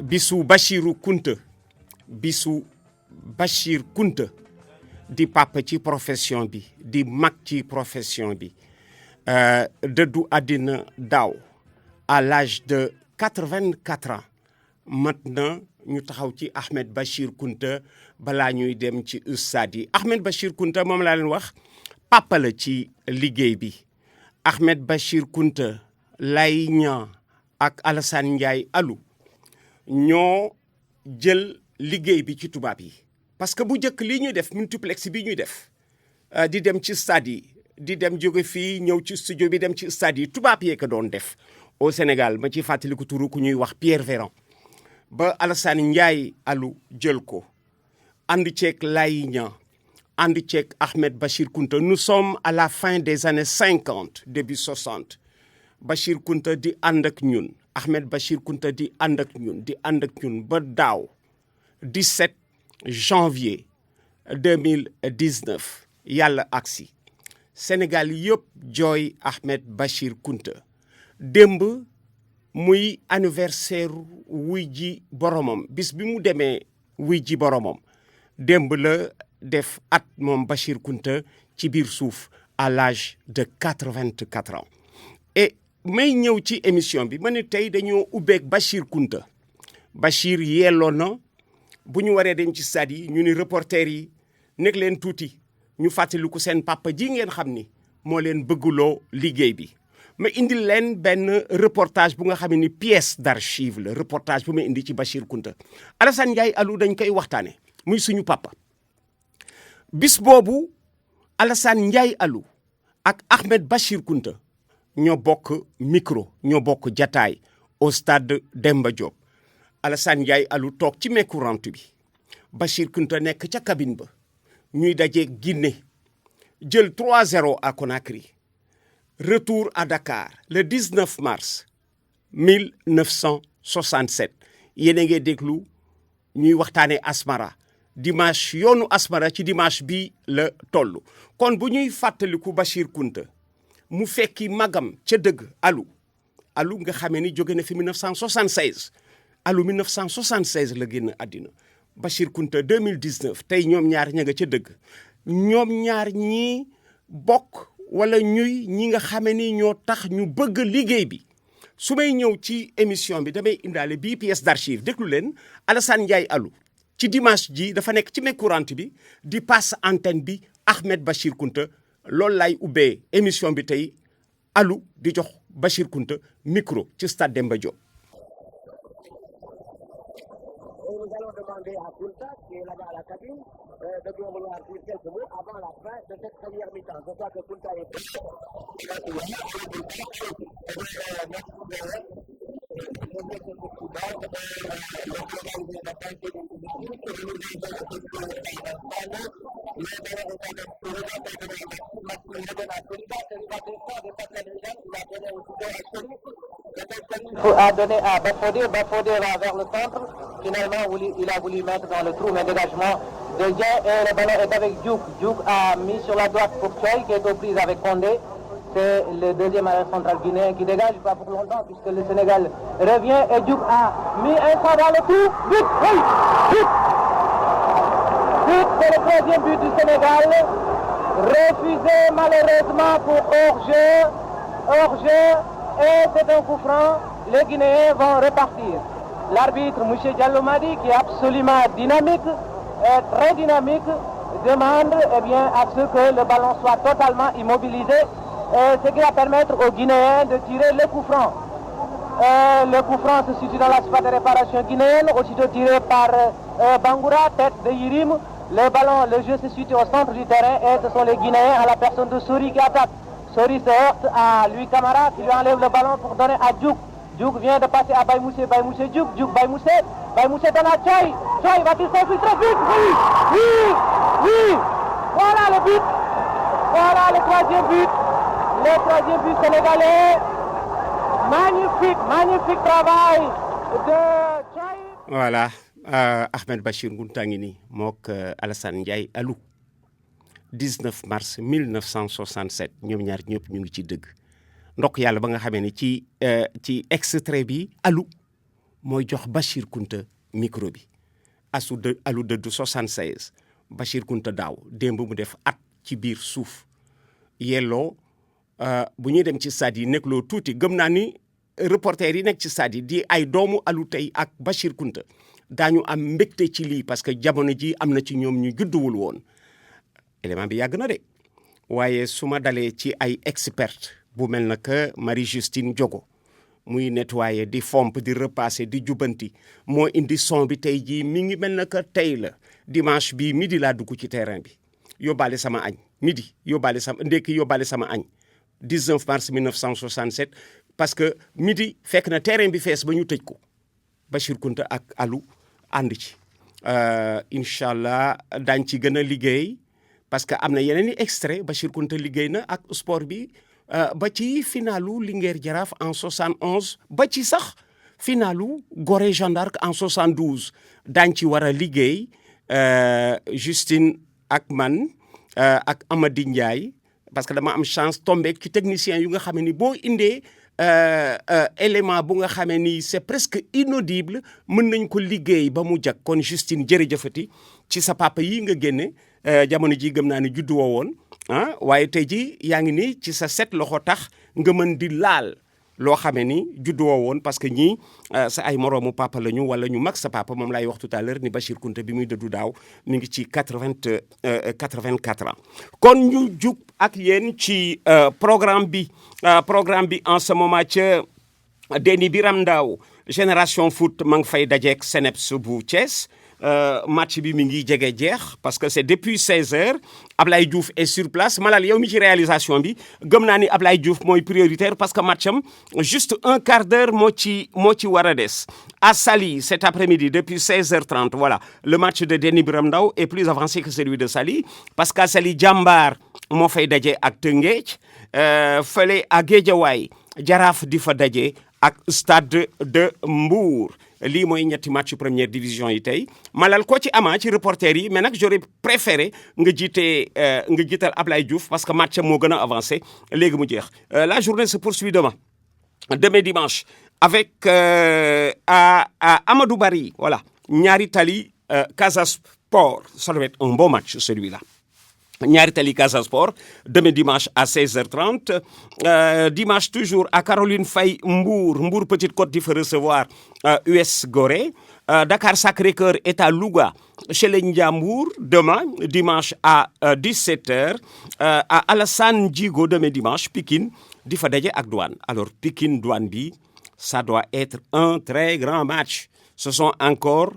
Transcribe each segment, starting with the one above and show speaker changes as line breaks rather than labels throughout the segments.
bisu Bachirou Kounta bisu Bachir Kounta di papa ci profession bi di mag ci profession bi dëddu àddina daaw à l'âge de 84 ans mat na ñu taxaw ci Ahmed Bachir Kounta balaa ñuy dem ci ustaad yi Ahmed Bachir Kounta moom laa leen wax papa la ci liggéey bi Ahmed Bachir Kounta Lay Niang ak Alassane Ndiaye Alou ñoo jël liggéey bi ci tubaab yi parce que bu njëkk lii ñuy def multiplex bi ñuy def di dem ci stade yi di dem jóge fii ñëw ci studio bi dem ci stade yi tubaab yee ko doon def au Sénégal ma ci fàttaliku turu ku ñuy wax Pierre Véran ba Alassane Ndiaye Alou jël ko ànd ceeg Lay Niang ànd ceeg Ahmed Bachir Kounta nous sommes à la fin des années 50 début 60 Bachir Kounta di ànd ak ñun Ahmed Bachir Kounta di ànd ak ñun ba daaw 17 janvier 2019 yàlla aksi Sénégal yëpp jooy Ahmed Bachir Kounta démb muy anniversaire wuy ji boromam bis bi mu demee wuy ji boromam démb la def at moom Bachir Kounta ci biir suuf à l'âge de 84 ans et may ñëw ci émission bi ma ne tey dañoo ubbeeg Bachir Kounta Bachir yelloo na bu ñu waree dem ci stade yi ñu ni reporter yi nekk leen tuuti ñu fàttaliku seen papa ji ngeen xam ni moo leen bëgguloo liggéey bi ma indil leen benn reportage bu nga xam ni pièce d'archive la reportage bu ma indi ci Bachir Kounta Alassane Ndiaye Alou dañ koy waxtaane muy suñu papa bis boobu Alassane Ndiaye Alou ak Ahmed Bachir Kounta ñoo bokk micro ñoo bokk jataay au stade Demba Diop Alassane Ndiaye Alou toog ci micro-rente bi Bachir Kounta nekk ca cabine ba ñuy daje Guinée jël 3-0 à Conakry retour à Dakar le 19 mars 1967 yéen a ngi déglu ñuy waxtaane Asmara dimanche yoonu Asmara ci dimanche bi la toll kon bu ñuy fàttaliku Bachir Kounta mu fekki magam ca dëgg Alou nga xamee ni jóge na fi 1976 Alou 1976 la génn àddina Bachir Kounta 2019 tey ñoom ñaar ña nga ca dëgg ñoom ñaar ñii bokk wala ñuy ñi nga xamee ni ñoo tax ñu bëgg liggéey bi su may ñëw ci émission bi damay indaale bii pièce d'archive déglu leen Alassane Ndiaye Alou ci dimanche ji dafa nekk ci micro-rente bi di passe antenne bi Ahmed Bachir Kounta loolu laay ubbee émission bi tey Alou di jox Bachir Kounta micro ci stade Demba Diop.
Nous allons demander à Kounta, qui est là-bas à la cabine, de bien vouloir dire quelques mots avant la fin de cette première mi-temps. Je crois que Kounta est prêt.
A donné à Bafodé va vers le centre. Finalement, il a voulu mettre dans le trou, mais dégagement de Dieng et le ballon est avec Diouk. Diouk a mis sur la droite pour Choy qui est aux prises avec Condé. C'est le deuxième arrière central guinéen qui dégage pas pour longtemps puisque le Sénégal revient et Diouk a mis un pas dans le trou. But, oui, but. But, c'est le troisième but du Sénégal. Refusé malheureusement pour hors-jeu et c'est un coup franc. Les Guinéens vont repartir. L'arbitre, M. Diallo Madi, qui est absolument dynamique, très dynamique, demande à ce que le ballon soit totalement immobilisé, ce qui va permettre aux Guinéens de tirer le coup franc. Le coup franc se situe dans la surface de réparation guinéenne, aussitôt tiré par Bangoura, tête de Yirim. Le jeu se situe au centre du terrain et ce sont les Guinéens à la personne de Sori qui attaque. Sori se heurte à Louis Camara qui lui enlève le ballon pour donner à Diouk. Diouk vient de passer à Baye-Moussé, Diouk, Baye-Moussé donne à Choy. Choy va-t-il s'infiltrer vite? Oui. Voilà le but. Voilà le troisième but. Le troisième but sénégalais. Magnifique travail de Choy.
Voilà Ahmed Bachir Kounta ngi nii mook Alassane Ndiaye Alou 19 mars 1967 ñoom ñaar ñëpp ñu ngi ci dëgg ndokk yàlla ba nga xamee ne ci extrait bi Alou mooy jox Bachir Kounta micro bi alu dëdd 76 Bachir Kounta daaw démb mu def at ci biir suuf yelloo bu ñuy dem ci stade yi nekkloo tuuti gëm naa ni reporter yi nekk ci stade yi di ay doomu alu tey ak Bachir Kounta daañu am mbégte ci lii parce que jamono ji am na ci ñoom ñu judduwul woon élément bi yàgg na de waaye su ma dalee ci ay expert bu mel na que Marie-Justine Diogo muy nettoyer di fomp di repasser di jubanti moo indi son bi tey jii mi ngi mel na que tey la dimanche bii midi laa dugg ci terrain bi yóbbaale sama añ midi yóbbaale sama ndekki yóbbaale sama añ 19 mars 1967 parce que midi fekk na terrain bi fees ba ñu tëj ko Bachir Kounta ak alu ànd ci incha allah daañ ci gën a liggéey parce que am na yeneen i extrait Bachir Kounta liggéey na ak sport bi ba ci finalu Linguère Jaraaf en 71 ba ci sax finalu Gorée Jeanne d'Arc en 72 daañ ci war a liggéey Justine ak man ak Amady Ndiaye parce que dama am chance tombé ci technicien yu nga xam ni boo indee élément bu nga xamee ni c'est presque inaudible mën nañ ko liggéey ba mu jag kon Justine jërëjëfati ci sa papa yi nga génne jamono ji gëm naa ni juddu woo woon waaye tey ji yaa ngi ni ci sa set loxo tax nga mën di laal loo xamee ni juddu woo woon parce que ñii sa ay moroomu papa la ñu wala ñu mag sa papa moom laay wax tout à l'heure ni Bachir Kounta bi muy dëddu daaw mi ngi ci 84 ans kon ñu jug ak yéen ci programme bi en ce moment ca Déni Biram Ndao Génération Foot ma ngi fay dajeek CNEPS bu Thiès match bi mi ngi jege jeex parce que c'est depuis 16h Ablaye Diouf est sur place Malal yow mi ci réalisation bi gëm naa ni Ablaye Diouf mooy prioritaire parce que matcham juste un quart d'heure moo ci war a des à Saly cet après-midi depuis 16h30 voilà le match de Déni Biram Ndao est plus avancé que celui de Saly parce qu'à Saly Jàmbaar moo fay daje ak Tëngéej fële à Guédiawaye Jaraaf di fa daje ak Stade de Mbour lii mooy ñetti match première division yi tey Malal ko ci ama ci reporter yi mais nag j'aurais préféré nga jiital Ablaye Diouf parce que match moo gën a avancé léegi mu jeex la journée se poursuit demain dimanche avec à Amadou Barry voilà Ñaari Tali Casa Sport ça doit être un bon match celui-là Ñaari Tali Casa Sport demain dimanche à 16h30 dimanche toujours à Caroline Faye Mbour Petite Côte di fa recevoir US Gorée Dakar Sacré-Cœur est à Louga chez les Ndiambour demain dimanche à 17h à Alassane Djigo demain dimanche Pikine di fa daje ak Douane alors Pikine Douane bi ça doit être un très grand match ce sont encore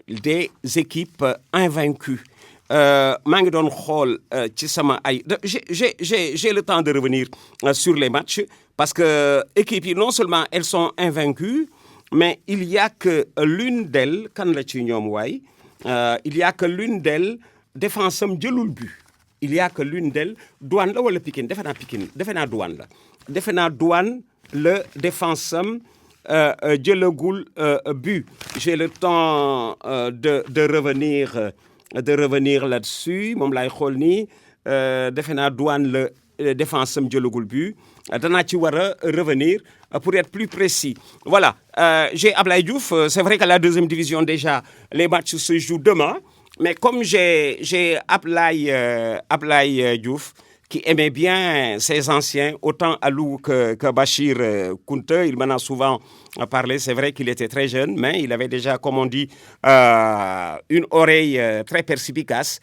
des équipes invaincues maa ngi doon xool ci sama ay j'ai le temps de revenir sur les matchs parce que équipes yi non seulement elles sont invaincues mais il y a que l'une d'elles kan la ci ñoom waay il y a que l'une d'elles défense am jëlul but il y a que l'une d'elles Douane la wala Pikine defe naa Douane la defe naa Douane le défense am jëlagul but j'ai le temps de revenir là-dessus moom laay xool nii defe naa Douane la défense am jëlagul but danaa ci war a revenir pour être plus précis voilà j'ai Ablaye Diouf c'est vrai qu'à la deuxième division déjà les matchs se jouent demain mais comme j'ai Ablaye Diouf qui aimait bien ses anciens, autant Alou que Bachir Kounta. Il m'en a souvent parlé. C'est vrai qu'il était très jeune, mais il avait déjà, comme on dit, une oreille très perspicace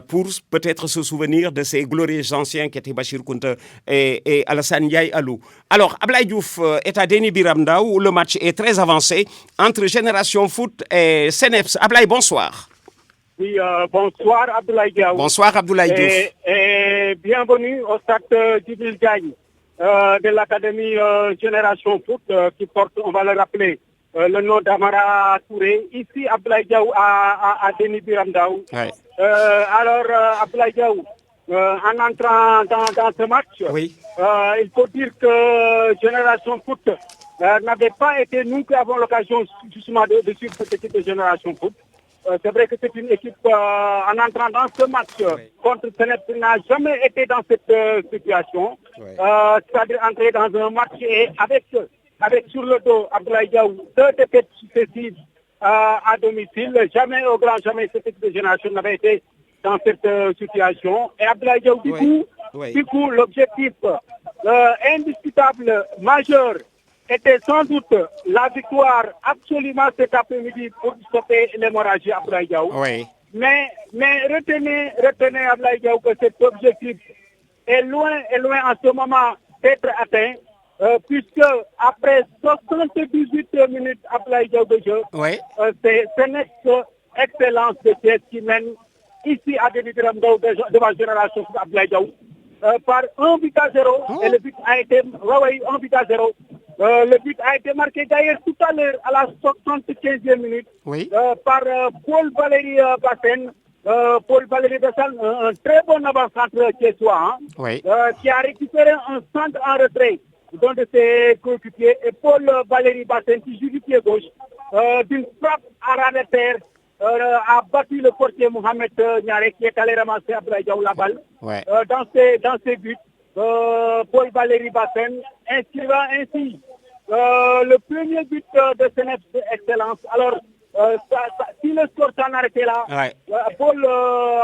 pour peut-être se souvenir de ces glorieux anciens qui étaient Bachir Kounta et Alassane Ndiaye Alou. Alors, Ablaye Diouf est à Déni Biram Ndao où le match est très avancé entre Génération Foot et CNEPS. Ablaye, bonsoir.
Oui, bonsoir Abdoulaye Diaw.
Bonsoir Abdoulaye Diouf.
Et bienvenue au stade Djibril Diagne de l'académie Génération Foot qui porte, on va le rappeler, le nom d'Amara Touré. Ici Abdoulaye Diaw à Déni Biram Ndao.
Ouais.
Alors Abdoulaye Diaw, en entrant dans ce match,
oui.
Il faut dire que Génération Foot n'avait pas été, nous qui avons l'occasion justement de suivre cette équipe de Génération Foot. C'est vrai que c'est une équipe, en entrant dans ce match contre CNEPS, n'a jamais été dans cette situation. C'est-à-dire entrer dans un match et avec avec sur le dos Abdoulaye Diaw 2 défaites successives à domicile. Jamais au grand jamais cette équipe de génération n'avait été dans cette situation. Et Abdoulaye Diaw, du coup, l'objectif indiscutable, majeur, était sans doute la victoire absolument cet après-midi pour stopper l'hémorragie Abdoulaye Diaw.
Oui.
Mais retenez Abdoulaye Diaw que cet objectif est loin en ce moment d'être atteint, puisque après 78 minutes Abdoulaye Diaw de jeu, c'est cette excellence de Thiès qui mène ici à Déni Biram Ndao devant Génération Abdoulaye Diaw par 1-0. Et le but a été 1-0. Le but a été marqué d'ailleurs tout à l'heure à la 75e minute par Paul Valéry Bassène. Paul Valéry Bassène, un très bon avant-centre thiessois, qui a récupéré un centre en retrait d'un de ses coéquipiers. Et Paul Valéry Bassène, qui joue du pied gauche, d'une frappe à ras de terre, a battu le portier Mohamed Niaré, qui est allé ramasser Abdoulaye Diaw la balle. Dans ses buts, Paul Valéry Bassène inscrivant ainsi le premier but de Sénèf d'excellence. Alors, si le score s'en arrêtait là, Paul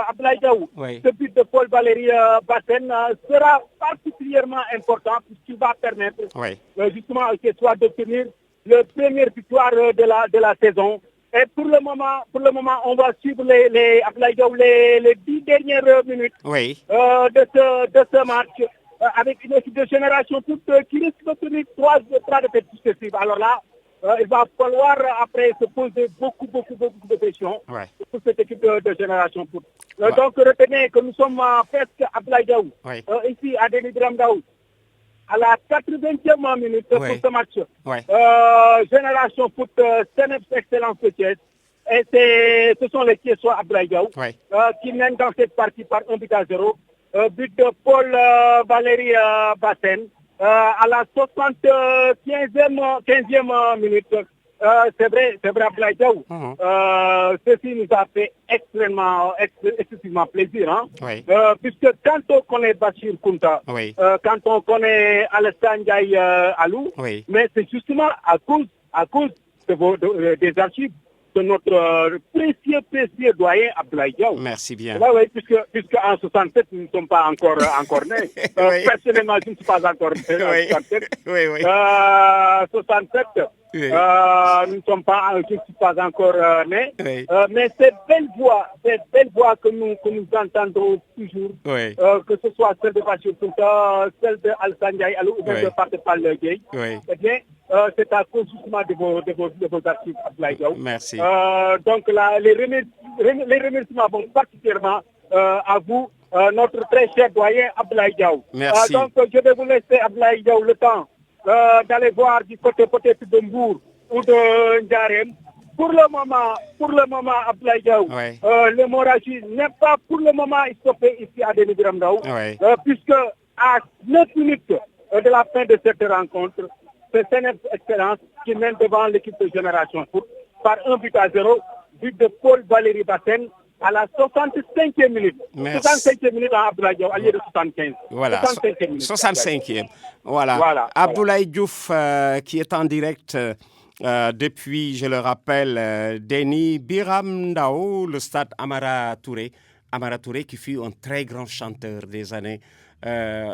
Abdoulaye Diaw, ce but de Paul Valéry Bassène sera particulièrement important puisqu'il va permettre justement à Thiessois d'obtenir le premier victoire de la saison. Et pour le moment, on va suivre les 10 dernières minutes de ce match avec une équipe de Génération Foot qui risque d'obtenir 3 défaites successives. Alors là, il va falloir après se poser beaucoup de questions pour cette équipe de Génération Foot. Donc retenez que nous sommes presque à Abdoulaye Diaw, ici à Déni Biram Ndao, à la 80e minute pour ce match. Génération Foot, Sénèf Excellence de Thiès. Et ce sont les Thiessois Abdoulaye Diaw qui mènent dans cette partie par 1-0. But de Paul Valéry Bassène à la 15e minute. C'est vrai Abdoulaye Diaw. Ceci nous a fait excessivement plaisir. Puisque quand on connaît Bachir Kounta, quand on connaît Alassane Ndiaye Alou, mais c'est justement à cause des archives de notre précieux doyen Abdoulaye Diaw.
Merci bien.
Puisque en 67, nous ne sommes pas encore nés. Personnellement, je ne suis pas encore né en 67. 67, je ne suis pas encore né. Mais cette belle voix que nous entendons toujours, que ce soit celle de Bachir Kounta, celle de Alassane Ndiaye Alou ou bien de Pathé Fall Gueye, eh bien, c'est à cause justement de vos archives Abdoulaye Diaw.
Merci.
Donc là, les remerciements vont particulièrement à vous, notre très cher doyen Abdoulaye Diaw.
Merci.
Donc je vais vous laisser Abdoulaye Diaw le temps d'aller voir du côté peut-être de Mbour ou de Ndiarème. Pour le moment, Abdoulaye Diaw, l'hémorragie n'est pas pour le moment stoppée ici à Déni Biram Ndao, puisque à 9 minutes de la fin de cette rencontre, c'est Sénèf Excellence qui mène devant l'équipe de Génération Foot par 1-0, but de Paul Valéry Bassène à la 65e minute. 65e minute à Abdoulaye Diaw, allié de 75.
Voilà, 65e. Voilà. Abdoulaye Diouf qui est en direct depuis, je le rappelle, Déni Biram Ndao, le stade Amara Touré. Amara Touré qui fut un très grand chanteur des années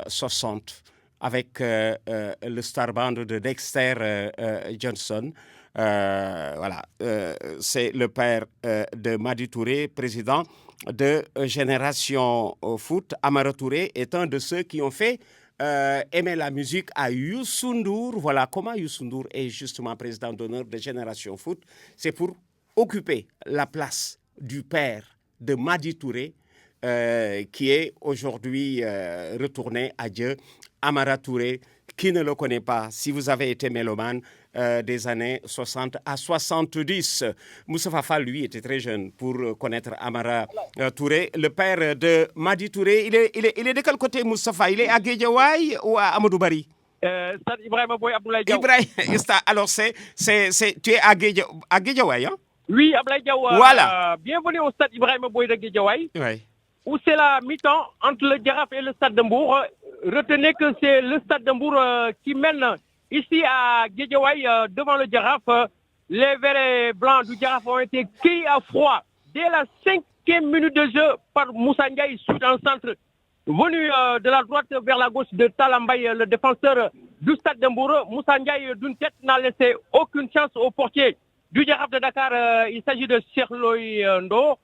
60 avec le star band de Dexter Johnson. C'est le père de Madi Touré, président de Génération Foot. Amara Touré est un de ceux qui ont fait aimer la musique à Youssou N'Dour. Voilà comment Youssou N'Dour est justement président d'honneur de Génération Foot. C'est pour occuper la place du père de Madi Touré, qui est aujourd'hui retourné à Dieu. Amara Touré, qui ne le connaît pas, si vous avez été mélomane des années 60 à 70. Moustapha Fall, lui, était très jeune pour connaître Amara Touré. Le père de Madi Touré, il est de quel côté, Moustapha? Il est à Guédiawaye ou à Amadou Bari?
Stade Ibrahima Boy Abdoulaye Diaw.
Alors, tu es à Guédiawaye, hein?
Oui, Abdoulaye Diaw.
Voilà.
Bienvenue au stade Ibrahima Boy de Guédiawaye. Où c'est la mi-temps entre le Jaraaf et le stade de Mbour. Retenez que c'est le stade de Mbour qui mène ici à Guédiawaye, devant le Jaraaf, les verts et blancs du Jaraaf ont été cueillis à froid dès la 5e minute de jeu par Moussa Ndiaye, sud en centre, venu de la droite vers la gauche de Talambaye, le défenseur du Stade de Mbour. Moussa Ndiaye, d'une tête, n'a laissé aucune chance au portier du Jaraaf de Dakar. Il s'agit de Cheikh Loï Ndo,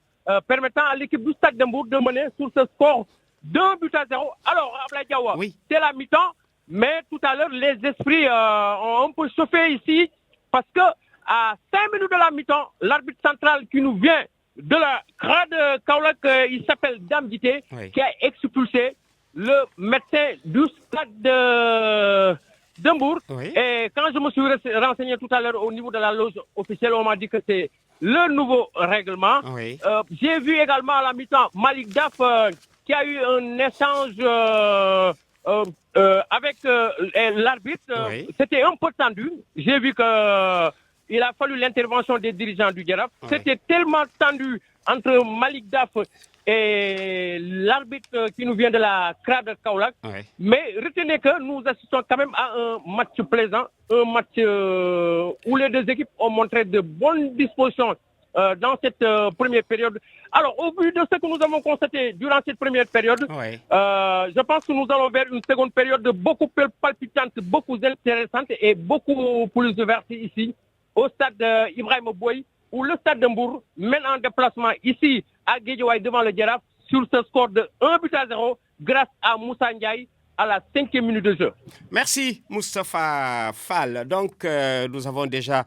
permettant à l'équipe du Stade de Mbour de mener sur ce score 2-0. Alors, Ablaye Diawa, c'est la mi-temps, mais tout à l'heure, les esprits ont un peu chauffé ici, parce que à 5 minutes de la mi-temps, l'arbitre central qui nous vient de la grade Kaolack, il s'appelle Dame Dité, qui a expulsé le médecin du Stade de Mbour. Et quand je me suis renseigné tout à l'heure au niveau de la loge officielle, on m'a dit que c'est le nouveau règlement. J'ai vu également à la mi-temps Malik Daf qui a eu un échange avec l'arbitre. C'était un peu tendu. J'ai vu que il a fallu l'intervention des dirigeants du Jaraaf. C'était tellement tendu entre Malik Daf et l'arbitre qui nous vient de la CRAD Kaolack. Mais retenez que nous assistons quand même à un match plaisant, un match où les deux équipes ont montré de bonnes dispositions dans cette première période. Alors, au vu de ce que nous avons constaté durant cette première période, je pense que nous allons vers une seconde période beaucoup plus palpitante, beaucoup intéressante et beaucoup plus ouverte ici, au stade Ibrahima Boye, où le Stade de Mbour mène en déplacement ici à Guédiawaye devant le Jaraaf sur ce score de 1-0 grâce à Moussa Ndiaye à la 5e minute de jeu.
Merci Moustapha Fall. Donc nous avons déjà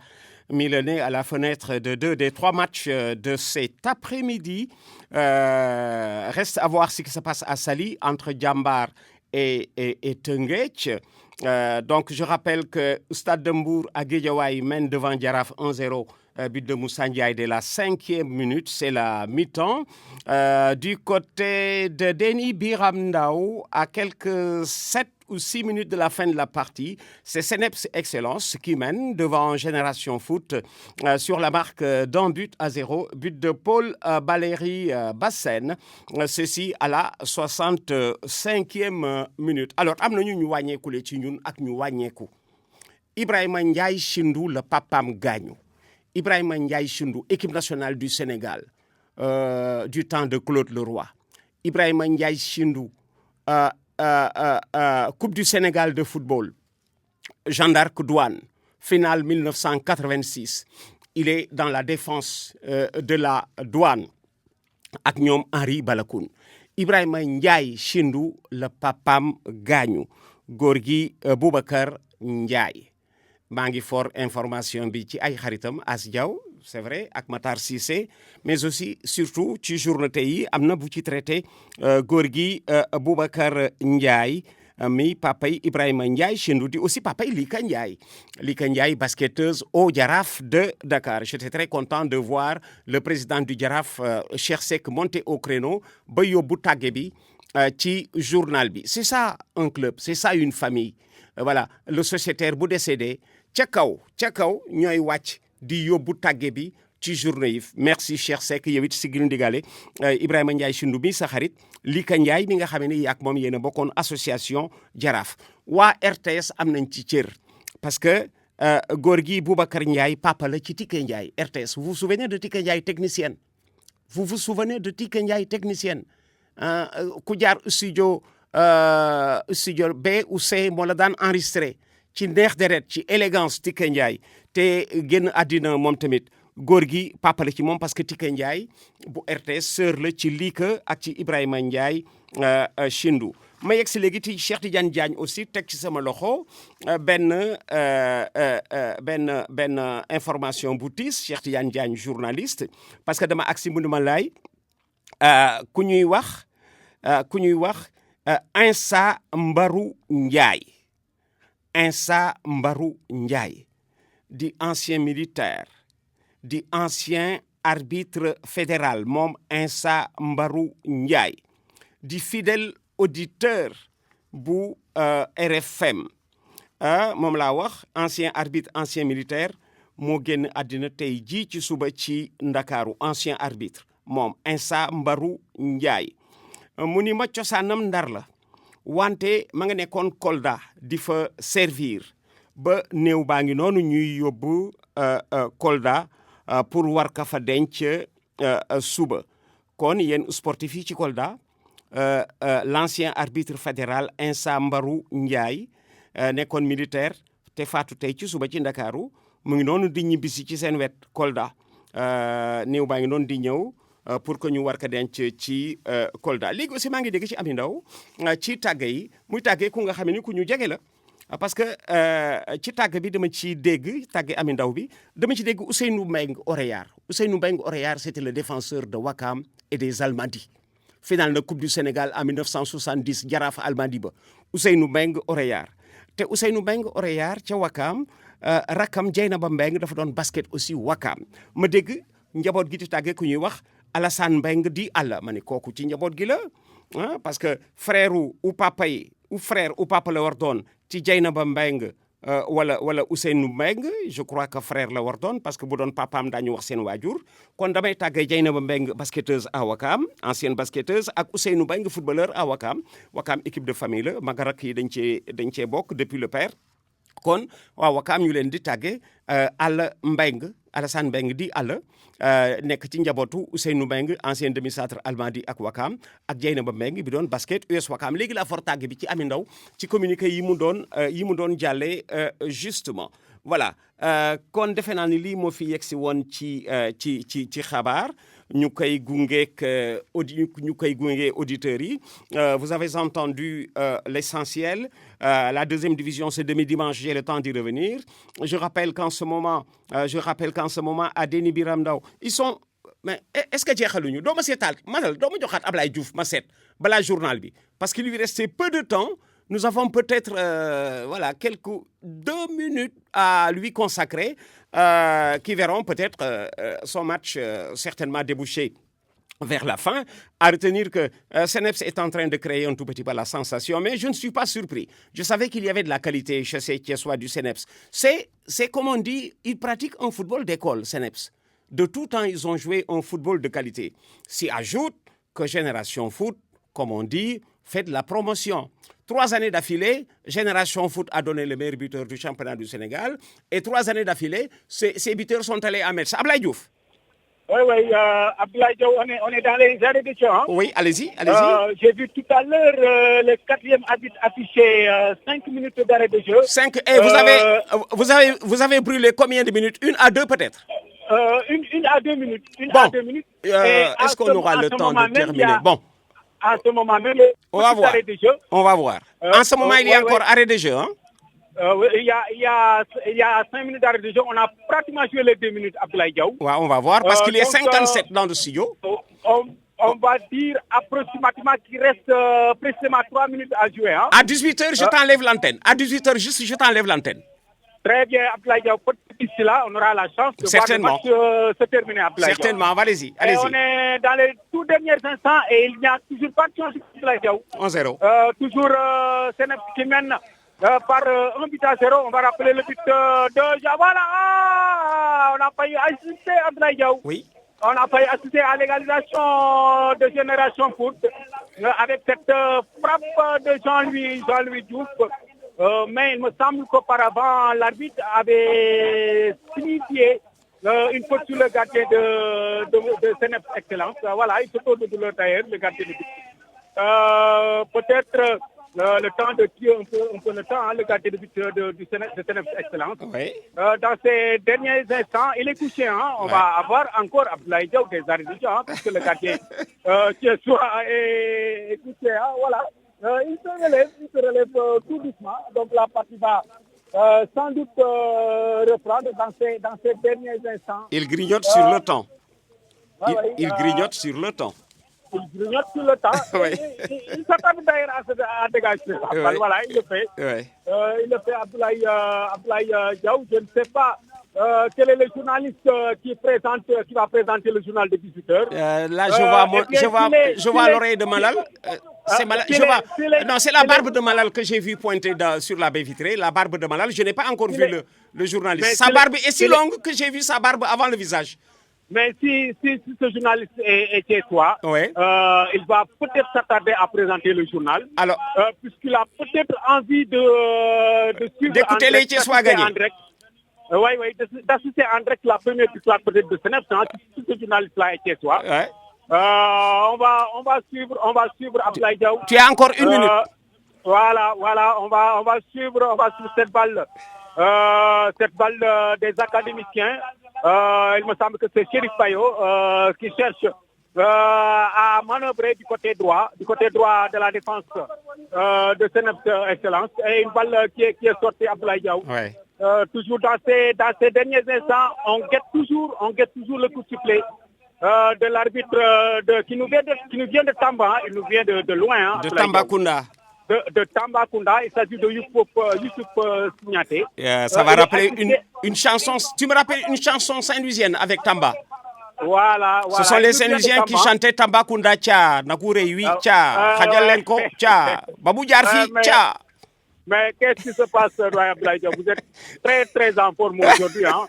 mis le nez à la fenêtre de 2 des 3 matchs de cet après-midi. Reste à voir ce qui se passe à Saly entre Djambar et Teungueth. Donc je rappelle que Stade de Mbour à Guédiawaye mène devant Jaraaf 1-0. But de Moussa Ndiaye dès la 5e minute, c'est la mi-temps. Du côté de Denis Biram Ndao, à quelques 7 ou 6 minutes de la fin de la partie, c'est Seneps Excellence qui mène devant Génération Foot sur la marque d'1-0, but de Paul Valéry Bassène, ceci à la 65e minute. Alors, am na ñu wàññeeku le ci ñun ak ñu wàññeeku. Ibrahima Ndiaye Chindou, le papam gaañu. Ibrahima Ndiaye Chindou, équipe nationale du Sénégal, du temps de Claude Leroy. Ibrahima Ndiaye Chindou, Coupe du Sénégal de football. Jeanne d'Arc Douane, finale 1986. Il est dans la défense de la douane avec ñoom Henri Balakoun. Ibrahima Ndiaye Chindou, le papam gaañu. Góor gi Boubacar Ndiaye. maa ngi for information bi ci ay xaritam As Diaw c'est vrai ak Matar Cissé mais aussi surtout ci journée yi am na bu ci traité góor gi Boubacar Ndiaye mi papay Ibrahima Ndiaye Chindou di aussi papay Lika Ndiaye basketteuse au Jaraaf de Dakar. J'étais très content de voir le président du Jaraaf Cheikh Seck monter au créneau ba yóbbu tàgge bi ci journal bi. C'est ça un club, c'est ça une famille. Voilà, le sociétaire bu décédé ca kaw ñooy wàcc di yóbbu tàgge bi ci journée yi. Merci Cheikh Seck yow it sigil ndigale Ibrahima Ndiaye Chindou mi sa xarit Lika Ndiaye mi nga xam ne ak moom yéen a bokkoon association Jaraaf. Waa RTS am nañ ci cër parce que góor gi Boubacar Ndiaye papa la ci Tické Ndiaye RTS. Vous vous souvenez de Tické Ndiaye technicienne? Vous vous souvenez de Tické Ndiaye technicienne? Ku jaar studio B ou C moo la daan enregistré ci neex deret ci élégance Tické Ndiaye te génn àddina moom tamit góor gi papa la ci moom parce que Tické Ndiaye bu RTS sœur la ci Lika ak ci Ibrahima Ndiaye Chindou. ma yegg si léegi ci Cheikh Tidiane Diagne aussi teg ci sama loxo benn information bu tiis Cheikh Tidiane Diagne journaliste parce que dama agsi mu ma laay ku ñuy wax Insa Mbarou Ndiaye di ancien militaire di ancien arbitre fédéral moom Insa Mbarou Ndiaye di fidèle auditeur bu RFM moom laa wax ancien arbitre ancien militaire moo génn àddina tey jii ci suba ci Ndakaaru ancien arbitre moom Insa Mbarou Ndiaye mu ni ma cosaanam Ndar la wante ma nga nekkoon Kolda di fa servir ba néew baa ngi noonu ñuy yóbbu Kolda pour war ka fa denc suba kon yéen sportif yi ci Kolda l'ancien arbitre fédéral Insa Mbarou Ndiaye nekkoon militaire te faatu tey ci suba ci Ndakaaru mu ngi noonu di ñibbisi ci seen wet Kolda néew baa ngi noonu di ñëw pour que ñu war ko denc ci Kolda léegi aussi maa ngi dégg ci Ami Ndaw ci tàgge yi muy tàgge ku nga xam ne ku ñu jege la parce que ci tàgg bi dama ci dégg tàgge Ami Ndaw bi dama ci dégg Ousseynou Mbengue Oreyar c'était le défenseur de Ouakam et des Almadies final na Coupe du Sénégal en 1970 Jaraaf Almadies ba Ousseynou Mbengue Oreyar te Ousseynou Mbengue Oreyar ca Ouakam rakam Dieynaba Mbengue dafa doon basket aussi Ouakam ma dégg njaboot gi ci tàgge ku ñuy wax Alassane Mbengue di àlla ma ne kooku ci njaboot gi la parce que frère ou papa yi ou frère ou papa la war doon ci Dieynaba Mbengue wala Ousseynou Mbengue je crois que frère la war doon parce que bu doon papaam daañu wax seen waajur kon damay tàggee Dieynaba Mbengue basketteuse à Ouakam ancienne basketteuse ak Ousseynou Mbengue footballeur à Ouakam équipe de famille la magarak yi dañ cee bokk depuis le père kon waaw Ouakam ñu leen di tàggee Alassane Mbengue di àlla nekk ci njabootu Ousseynou Mbengue ancien demi-centre Almadies ak Ouakam ak Dieynaba Mbengue bi doon basket US Ouakam léegi la for tàgg bi ci Ami Ndaw ci communiqué yi mu doon jàllee justement voilà kon defe naa ni lii moo fi yegsi woon ci xabaar ñu koy gungeek auditeurs yi vous avez entendu l'essentiel la deuxième division c'est demain-dimanche j'ai le temps d'y revenir je rappelle qu'en ce moment à Déni Biram Ndaw ils sont mais est-ce que jeexaluñu doo ma seetaal manal doo ma joxaat Ablaye Diouf ma seet balaa journal bi parce qu'il lui restait peu de temps nous avons peut-être quelques 2 minutes à lui consacrer qui verront peut-être son match certainement déboucher vers la fin, à retenir que CNEPS est en train de créer un tout petit peu la sensation, mais je ne suis pas surpris. Je savais qu'il y avait de la qualité chez ces Thiessois du CNEPS. C'est comme on dit, ils pratiquent un football d'école, CNEPS. De tout temps, ils ont joué un football de qualité. S'y ajoute que Génération Foot, comme on dit, fait de la promotion. 3 années d'affilée, Génération Foot a donné le meilleur buteur du championnat du Sénégal. Et 3 années d'affilée, ces buteurs sont allés à Metz. Ablaye Diouf.
Oui, Abdoulaye Diaw, on est dans les arrêts de jeu.
Oui, allez-y.
J'ai vu tout à l'heure le 4e arbitre afficher 5 minutes d'arrêt de jeu.
5, et vous avez brûlé combien de minutes? 1 à 2 peut-être?
1 à 2 minutes.
Est-ce qu'on aura le temps de terminer? Bon.
À ce moment même,
on va voir. On va voir. En ce moment, il y a encore arrêt de jeu, hein?
Il y a 5 minutes d'arrêt de jeu. On a pratiquement joué les 2 minutes, Abdoulaye Diaw.
Ouais, on va voir, parce qu'il y a 57 dans le studio.
On va dire approximativement qu'il reste précisément 3 minutes à jouer. Hein.
À 18h, je t'enlève l'antenne. À 18h, juste, je t'enlève l'antenne.
Très bien, Abdoulaye Diaw. D'ici là, on aura la chance de voir le match se terminer, Abdoulaye Diaw.
Certainement, allez-y.
On est dans les tout derniers instants et il n'y a toujours pas de chance, Abdoulaye Diaw.
1-0.
Toujours CNEPS qui mène par 1 but à 0. On va rappeler le but de Javala. On a failli assister, Abdoulaye Diaw.
Oui.
On a failli assister à l'égalisation de Génération Foot avec cette frappe de Jean-Louis Diouf. Mais il me semble qu'auparavant, l'arbitre avait signifié une faute sur le gardien de CNEPS Excellence. Voilà, il se tourne de douleur d'ailleurs, le gardien de but. Peut-être le temps de tuer un peu le temps, hein, le gardien de but de CNEPS Excellence.
Oui.
Dans ces derniers instants, il est couché. Hein. On va avoir encore Abdoulaye Diaw des arrêts de jeu, hein, puisque le gardien qui est couché. Hein, voilà. Il se relève tout doucement. Donc la partie va sans doute reprendre dans ces derniers instants.
Il grignote sur le temps. Il grignote sur le temps.
Il grignote sur le temps.
Oui.
Il s'attend d'ailleurs à dégager.
Oui.
Voilà, il le fait.
Oui.
Il le fait, Abdoulaye Diaw. Je ne sais pas quel est le journaliste qui va présenter le journal de 18h.
Là, je vois l'oreille de Malal. C'est la barbe de Malal que j'ai vu pointer sur la baie vitrée. La barbe de Malal. Je n'ai pas encore vu le journaliste. Sa barbe est si longue que j'ai vu sa barbe avant le visage.
Mais si ce journaliste est chez toi,
Ouais.
Il va peut-être s'attarder à présenter le journal.
Alors,
Puisqu'il a peut-être envie de suivre
d'écouter
en
les
direct,
Thiessois
d'assister
gagner.
en direct. Oui, d'assister en direct la première victoire peut-être de Senef, si ce journaliste-là est chez toi.
ouais.
On va suivre Abdoulaye Diaw.
Tu as encore une minute.
Voilà, on va suivre cette balle des académiciens. Il me semble que c'est Chérif Bayo qui cherche à manœuvrer du côté droit de la défense de Senef Excellence, et une balle qui est sortie à Abdoulaye Diaw.
Ouais.
Toujours dans ces derniers instants, on guette toujours le coup de sifflet de l'arbitre qui nous vient de Tamba, il nous vient de loin. Hein,
De Tambacounda.
De Tambacounda, il s'agit de Youssouf Signaté.
Ça va rappeler une chanson. Tu me rappelles une chanson saint-louisienne avec Tamba.
Voilà.
Ce sont les Saint-Louisiens qui chantaient Tambacounda Tcha, Nakouré 8 Tcha, Khadjalenko Tcha, Babou Djarfi Tcha.
Mais qu'est-ce qui se passe, Roy Abdoulaye Diaw? Vous êtes très, très en forme aujourd'hui. Hein?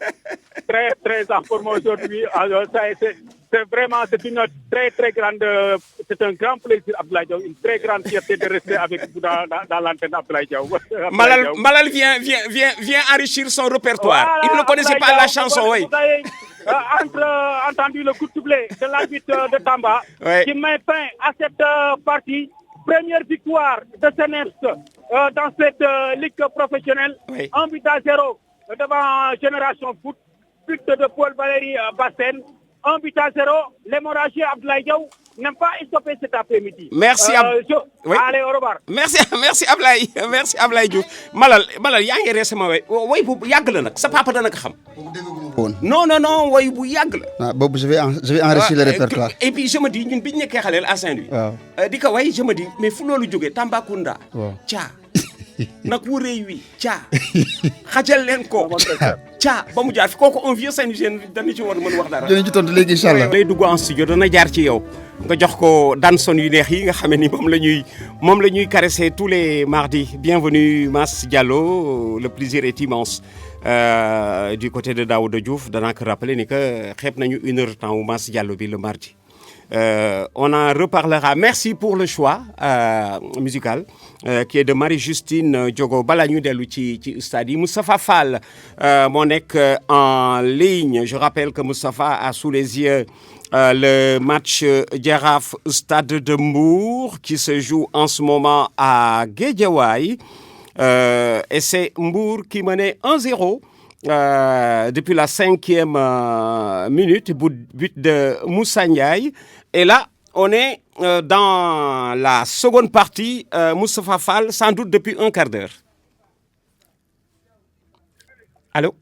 Très, très en forme aujourd'hui. Alors, c'est une très, très grande... C'est un grand plaisir, Abdoulaye Diaw. Une très grande fierté de rester avec vous dans l'antenne, Abdoulaye Diaw.
Malal vient enrichir son répertoire.
Voilà,
Il ne connaissait pas la chanson, oui.
Vous avez entendu le coup de sifflet de l'arbitre de Tamba,
Ouais.
qui met fin à cette partie. Première victoire de Senef dans cette ligue professionnelle.
Oui.
1-0 devant Génération Foot. But de Paul Valéry Bassène. 1-0. L'hémorragie Abdoulaye Diaw n'aime pas stopper cet après-midi.
Merci. Oui.
Allez, au revoir.
Merci Ablaye. Merci Ablaye Diouf. Malal yaa ngi récemment way bu yàgg la nag sa papa dana ko xam. Non way bu yàgg la.
Ah, boobu je vais enrichir le répertoire.
Et puis je me dis ñun bi ñu nekkee xaleel à Saint-Louis.
Waaw.
Di ko way je me dis mais fu loolu jógee Tambacounda.
Waaw.
Tcha. nag wuree wi Tcha. xajal leen ko. Tcha ba mu jaar fi kooku un vieux Saint-Louisien dañu ci war a mën wax dara.
dinañ ci tontu léegi incha allah.
day dugg en studio dana jaar ci yow nga jox ko danson yu neex yi nga xam ni moom la ñuy caresser tous les mardis. Bienvenue Mass Diallo, le plaisir est immense. Du côté de Daouda Diouf danaa ko rappeler ni que xeeb nañu 1 heure de temps wu Mass Diallo bi le mardi. On en reparlera. Merci pour le choix musical qui est de Marie-Justine Diogo. Bala ñu dellu ci stade yi Moustapha Fall moo nekk en ligne. Je rappelle que Moustapha a sous les yeux le match Jaraaf Stade de Mbour qui se joue en ce moment à Guédiawaye. Et c'est Mbour qui menait 1-0 depuis la 5e minute, but de Moussa Ndiaye. Et là, on est dans la seconde partie, Moustapha Fall, sans doute depuis un quart d'heure. Allô?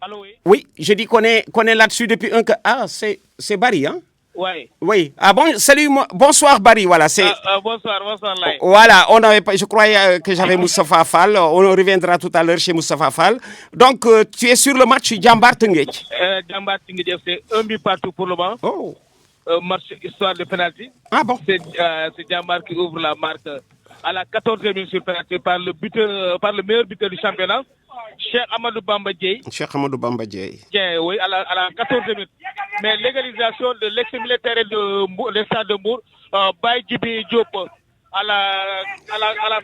Allô, oui.
Oui, je dis qu'on est là-dessus depuis un quart. Ah, c'est Barry, hein?
Ouais.
Oui. Ah bon, salut, bonsoir Barry, voilà.
Bonsoir, Lai.
Voilà, je croyais que j'avais Moustapha Fall. On reviendra tout à l'heure chez Moustapha Fall. Donc, tu es sur le match Jambar Teungueth.
Jambar Teungueth, c'est 1 but partout pour le moment.
Oh.
Match histoire de penalty.
Ah bon?
C'est Jambar qui ouvre la marque à la 14e minute sur penalty par le meilleur buteur du championnat, Cheikh Amadou Bamba Dieye. Oui, à la 14e minute. Mais l'égalisation de l'ex-militaire de stade de Mbour, Baye Djibi Diop, à la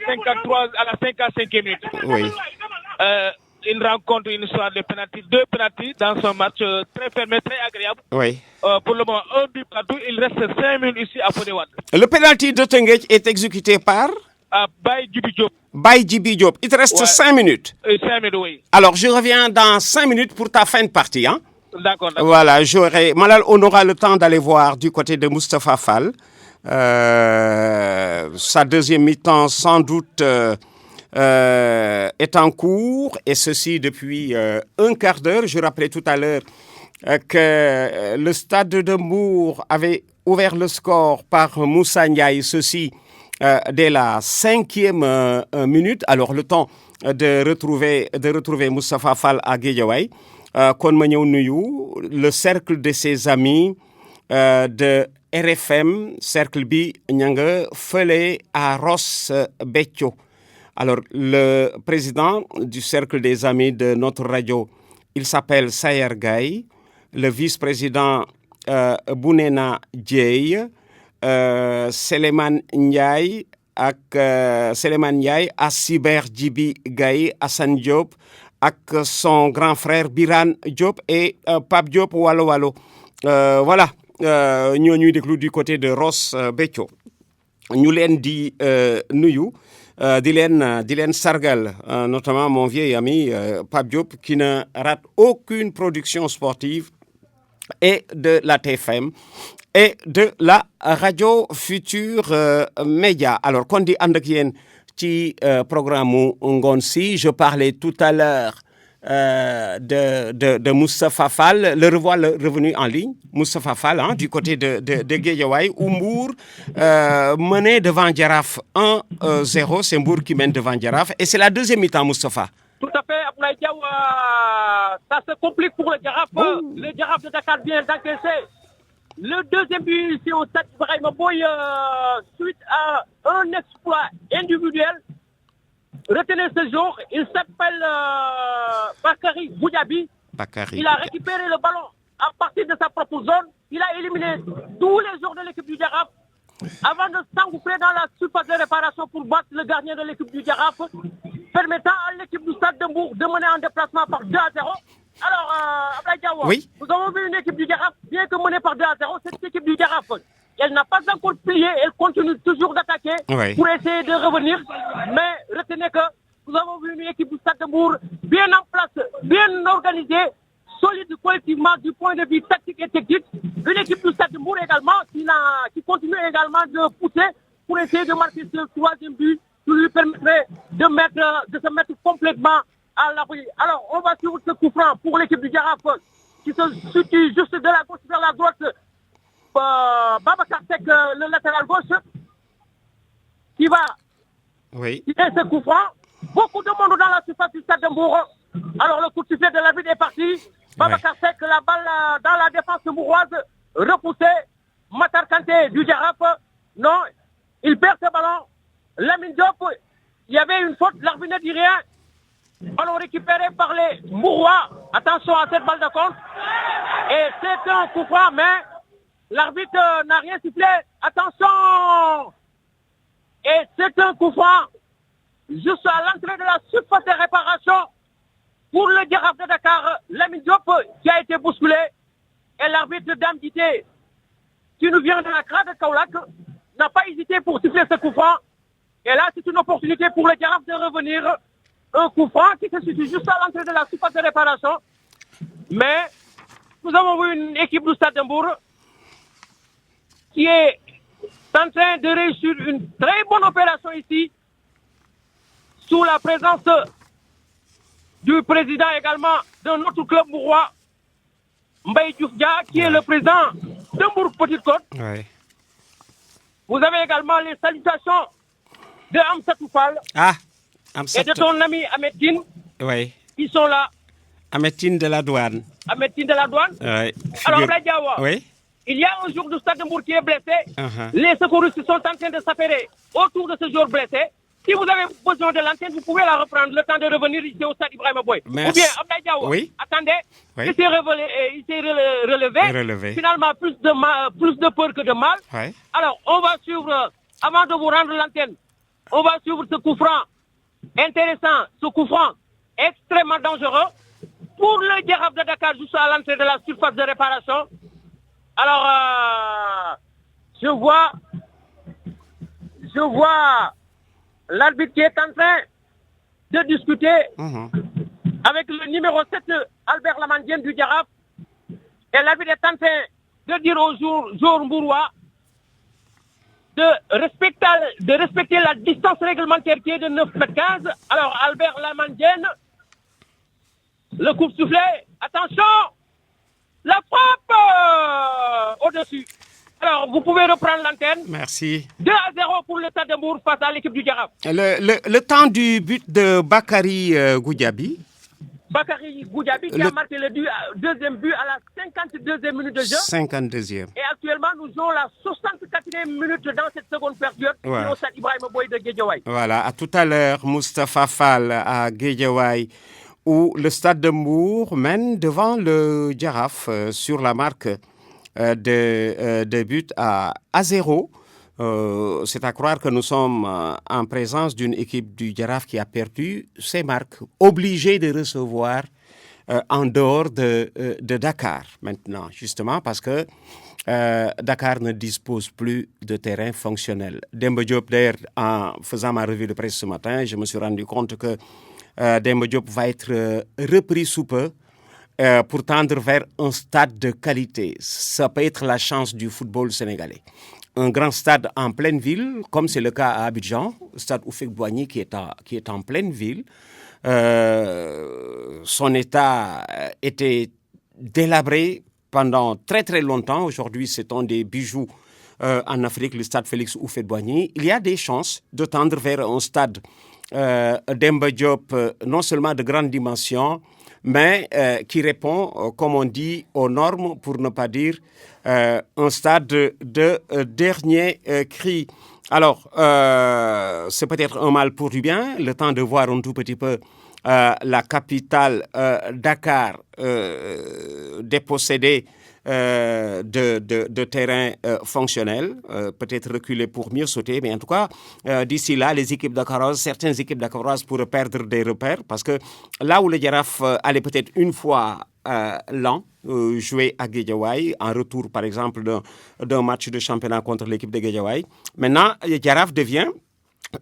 55e minute.
Oui.
Une rencontre, une histoire de penalty, 2 penalty dans ce match très fermé, très agréable.
Oui.
Pour le moment, 1 but partout. Il reste 5 minutes ici à Fodéwad.
Le penalty de Teungueth est exécuté par
Baye Djibi Diop.
Baye Djibi Diop. Il te reste 5 minutes.
5 minutes, oui.
Alors, je reviens dans 5 minutes pour ta fin de partie. Hein?
D'accord.
Voilà, Malal, on aura le temps d'aller voir du côté de Moustapha Fall. Sa deuxième mi-temps, sans doute, est en cours. Et ceci depuis un quart d'heure. Je rappelais tout à l'heure que le stade de Mbour avait ouvert le score par Moussa Ndiaye. Ceci dès la 5e minute. Alors, le temps de retrouver Moustapha Fall à Guédiawaye. Kon ma ñëw nuyu le cercle de ses amis de RFM, cercle bi ña nga fële à Ross Béthio. Alors, le président du cercle des amis de notre radio, il s'appelle Sayer Gaye. le vice-président Bounena Dieye, Seleman Ndiaye ak Seleman Ndiaye, Asiber Djibi Gaye, Hassan Diop ak son grand frère Biran Diop et Pape Diop Walo Walo. Voilà, ñoo ñuy déglu du côté de Ross Béthio. ñu leen di nuyu di leen sargal notamment mon vieil ami Pape Diop qui ne rate aucune production sportive et de la TFM et de la radio Futur Média. Alors kon di ànd ak yéen ci programme mu ngoon si je parlais tout à l'heure de Moustapha Fall. Le revoilà revenu en ligne, Moustapha Fall, du côté de Guédiawaye, où Mbour menait devant Jaraaf 1-0. C'est Mbour qui mène devant Jaraaf. Et c'est la deuxième mi-temps, Moustapha.
Tout à fait, Abdoulaye Diaw, ça se complique pour le Jaraaf. Le Jaraaf de Dakar vient d'encaisser le deuxième but ici au stade Ibrahima Boye suite à un exploit individuel. Retenez ce jour, il s'appelle Bakary Goudiaby. Il a récupéré le ballon à partir de sa propre zone. Il a éliminé tous les joueurs de l'équipe du Jaraaf avant de s'engouffrer dans la surface de réparation pour battre le gardien de l'équipe du Jaraaf, permettant à l'équipe du Stade de Mbour de mener en déplacement par 2-0. Alors, Abdoulaye Diaw,
oui.
Nous avons vu une équipe du Jaraaf, bien que menée par 2-0, cette équipe du Jaraaf, elle n'a pas encore plié, elle continue toujours d'attaquer pour essayer de revenir. Mais retenez que nous avons vu une équipe du Stade de Mbour bien en place, bien organisée, solide collectivement du point de vue tactique et technique. Une équipe du Stade de Mbour également qui continue également de pousser pour essayer de marquer ce troisième but qui lui permettrait de se mettre complètement à l'abri. Alors, on va suivre ce coup franc pour l'équipe du Jaraaf qui se situe juste de la gauche vers la droite. Babacar Seck, le latéral gauche, qui va tirer ce coup franc. Beaucoup de monde dans la surface du Stade de Mbour. Alors le coup de sifflet de l'arbitre est parti. Babacar Seck, la balle dans la défense mouroise, repoussée. Matar Kanté du Jaraaf, non, il perd ce ballon. Lamine Diop, il y avait une faute, l'arbitre ne dit rien. Ballon récupéré par les Mourois. Attention à cette balle de contre. Et c'est un coup franc, mais l'arbitre n'a rien sifflé. Attention! Et c'est un coup franc juste à l'entrée de la surface de réparation pour le Jaraaf de Dakar. Lamine Diop qui a été bousculé. Et l'arbitre Dame Dité, qui nous vient de la CRA de Kaolack, n'a pas hésité pour siffler ce coup franc. Et là, c'est une opportunité pour le Jaraaf de revenir. Un coup franc qui se situe juste à l'entrée de la surface de réparation. Mais nous avons vu une équipe du Stade de Mbour qui est en train de réussir une très bonne opération ici, sous la présence du président également de notre club mourois, Mbaye Diouf Dia, qui est le président de Mbour Petite Côte. Vous avez également les salutations de Amsatou Fall et de ton ami Ahmed Tine, qui sont là.
Ahmed Tine de la douane.
Ahmed Tine de la douane. Alors, Abdoulaye Diaw, il y a un joueur du Stade de Mbour qui est blessé. Les secouristes sont en train de s'affairer autour de ce joueur blessé. Si vous avez besoin de l'antenne, vous pouvez la reprendre le temps de revenir ici au Stade Ibrahima Boye. Ou bien, Abdoulaye Diaw, attendez, il s'est relevé. Finalement, plus de peur que de mal. Alors, on va suivre, avant de vous rendre l'antenne, on va suivre ce coup franc intéressant, ce coup franc extrêmement dangereux pour le Jaraaf de Dakar juste à l'entrée de la surface de réparation. Alors, je vois l'arbitre qui est en train de discuter avec le numéro 7, Albert Lamandienne du Jaraaf. Et l'arbitre est en train de dire aux joueurs mbourois de respecter la distance réglementaire qui est de 9,15 m. Alors, Albert Lamandienne, le coup de soufflet, attention, la frappe au-dessus. Alors, vous pouvez reprendre l'antenne.
Merci.
2-0 pour le Stade de Mbour face à l'équipe du Jaraaf.
Le temps du but de Bakary Goudiaby.
Bakary Goudiaby qui a marqué le deuxième but à la 52e minute de jeu.
52e.
Et actuellement, nous jouons la 64e minute dans cette seconde période. Au Stade Ibrahima Boye de Guédiawaye.
Voilà, à tout à l'heure, Moustapha Fall à Guédiawaye, où le Stade de Mbour mène devant le Jaraaf sur la marque de but à 0. C'est à croire que nous sommes en présence d'une équipe du Jaraaf qui a perdu ses marques, obligée de recevoir en dehors de Dakar maintenant, justement parce que Dakar ne dispose plus de terrain fonctionnel. Demba Diop, d'ailleurs, en faisant ma revue de presse ce matin, je me suis rendu compte que Demba Diop va être repris sous peu pour tendre vers un stade de qualité. Ça peut être la chance du football sénégalais. Un grand stade en pleine ville, comme c'est le cas à Abidjan, le stade Houphouët-Boigny qui est en pleine ville. Son état était délabré pendant très très longtemps. Aujourd'hui, c'est un des bijoux en Afrique, le stade Félix Houphouët-Boigny. Il y a des chances de tendre vers un stade Demba Diop, non seulement de grande dimension, mais qui répond, comme on dit, aux normes, pour ne pas dire un stade de dernier cri. Alors, c'est peut-être un mal pour du bien, le temps de voir un tout petit peu la capitale Dakar dépossédée de terrain fonctionnel, peut-être reculer pour mieux sauter, mais en tout cas, d'ici là, certaines équipes dakaroises pourraient perdre des repères, parce que là où le Jaraaf allait peut-être une fois l'an jouer à Guédiawaye, en retour par exemple d'un match de championnat contre l'équipe de Guédiawaye, maintenant, le Jaraaf devient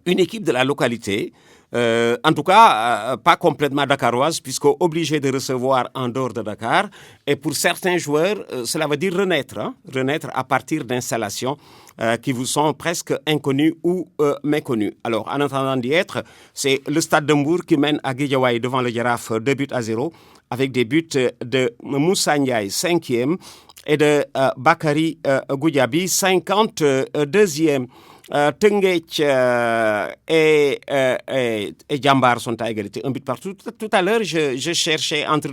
une équipe de la localité, en tout cas, pas complètement dakaroise, puisqu'obligé de recevoir en dehors de Dakar. Et pour certains joueurs, cela veut dire renaître à partir d'installations qui vous sont presque inconnues ou méconnues. Alors, en attendant d'y être, c'est le Stade de Mbour qui mène à Guédiawaye devant le Jaraaf 2-0, avec des buts de Moussa Ndiaye, 5e, et de Bakary Goudiaby, 52e. Teungueth et Djambar sont à égalité, un but partout. Tout à l'heure, je cherchais entre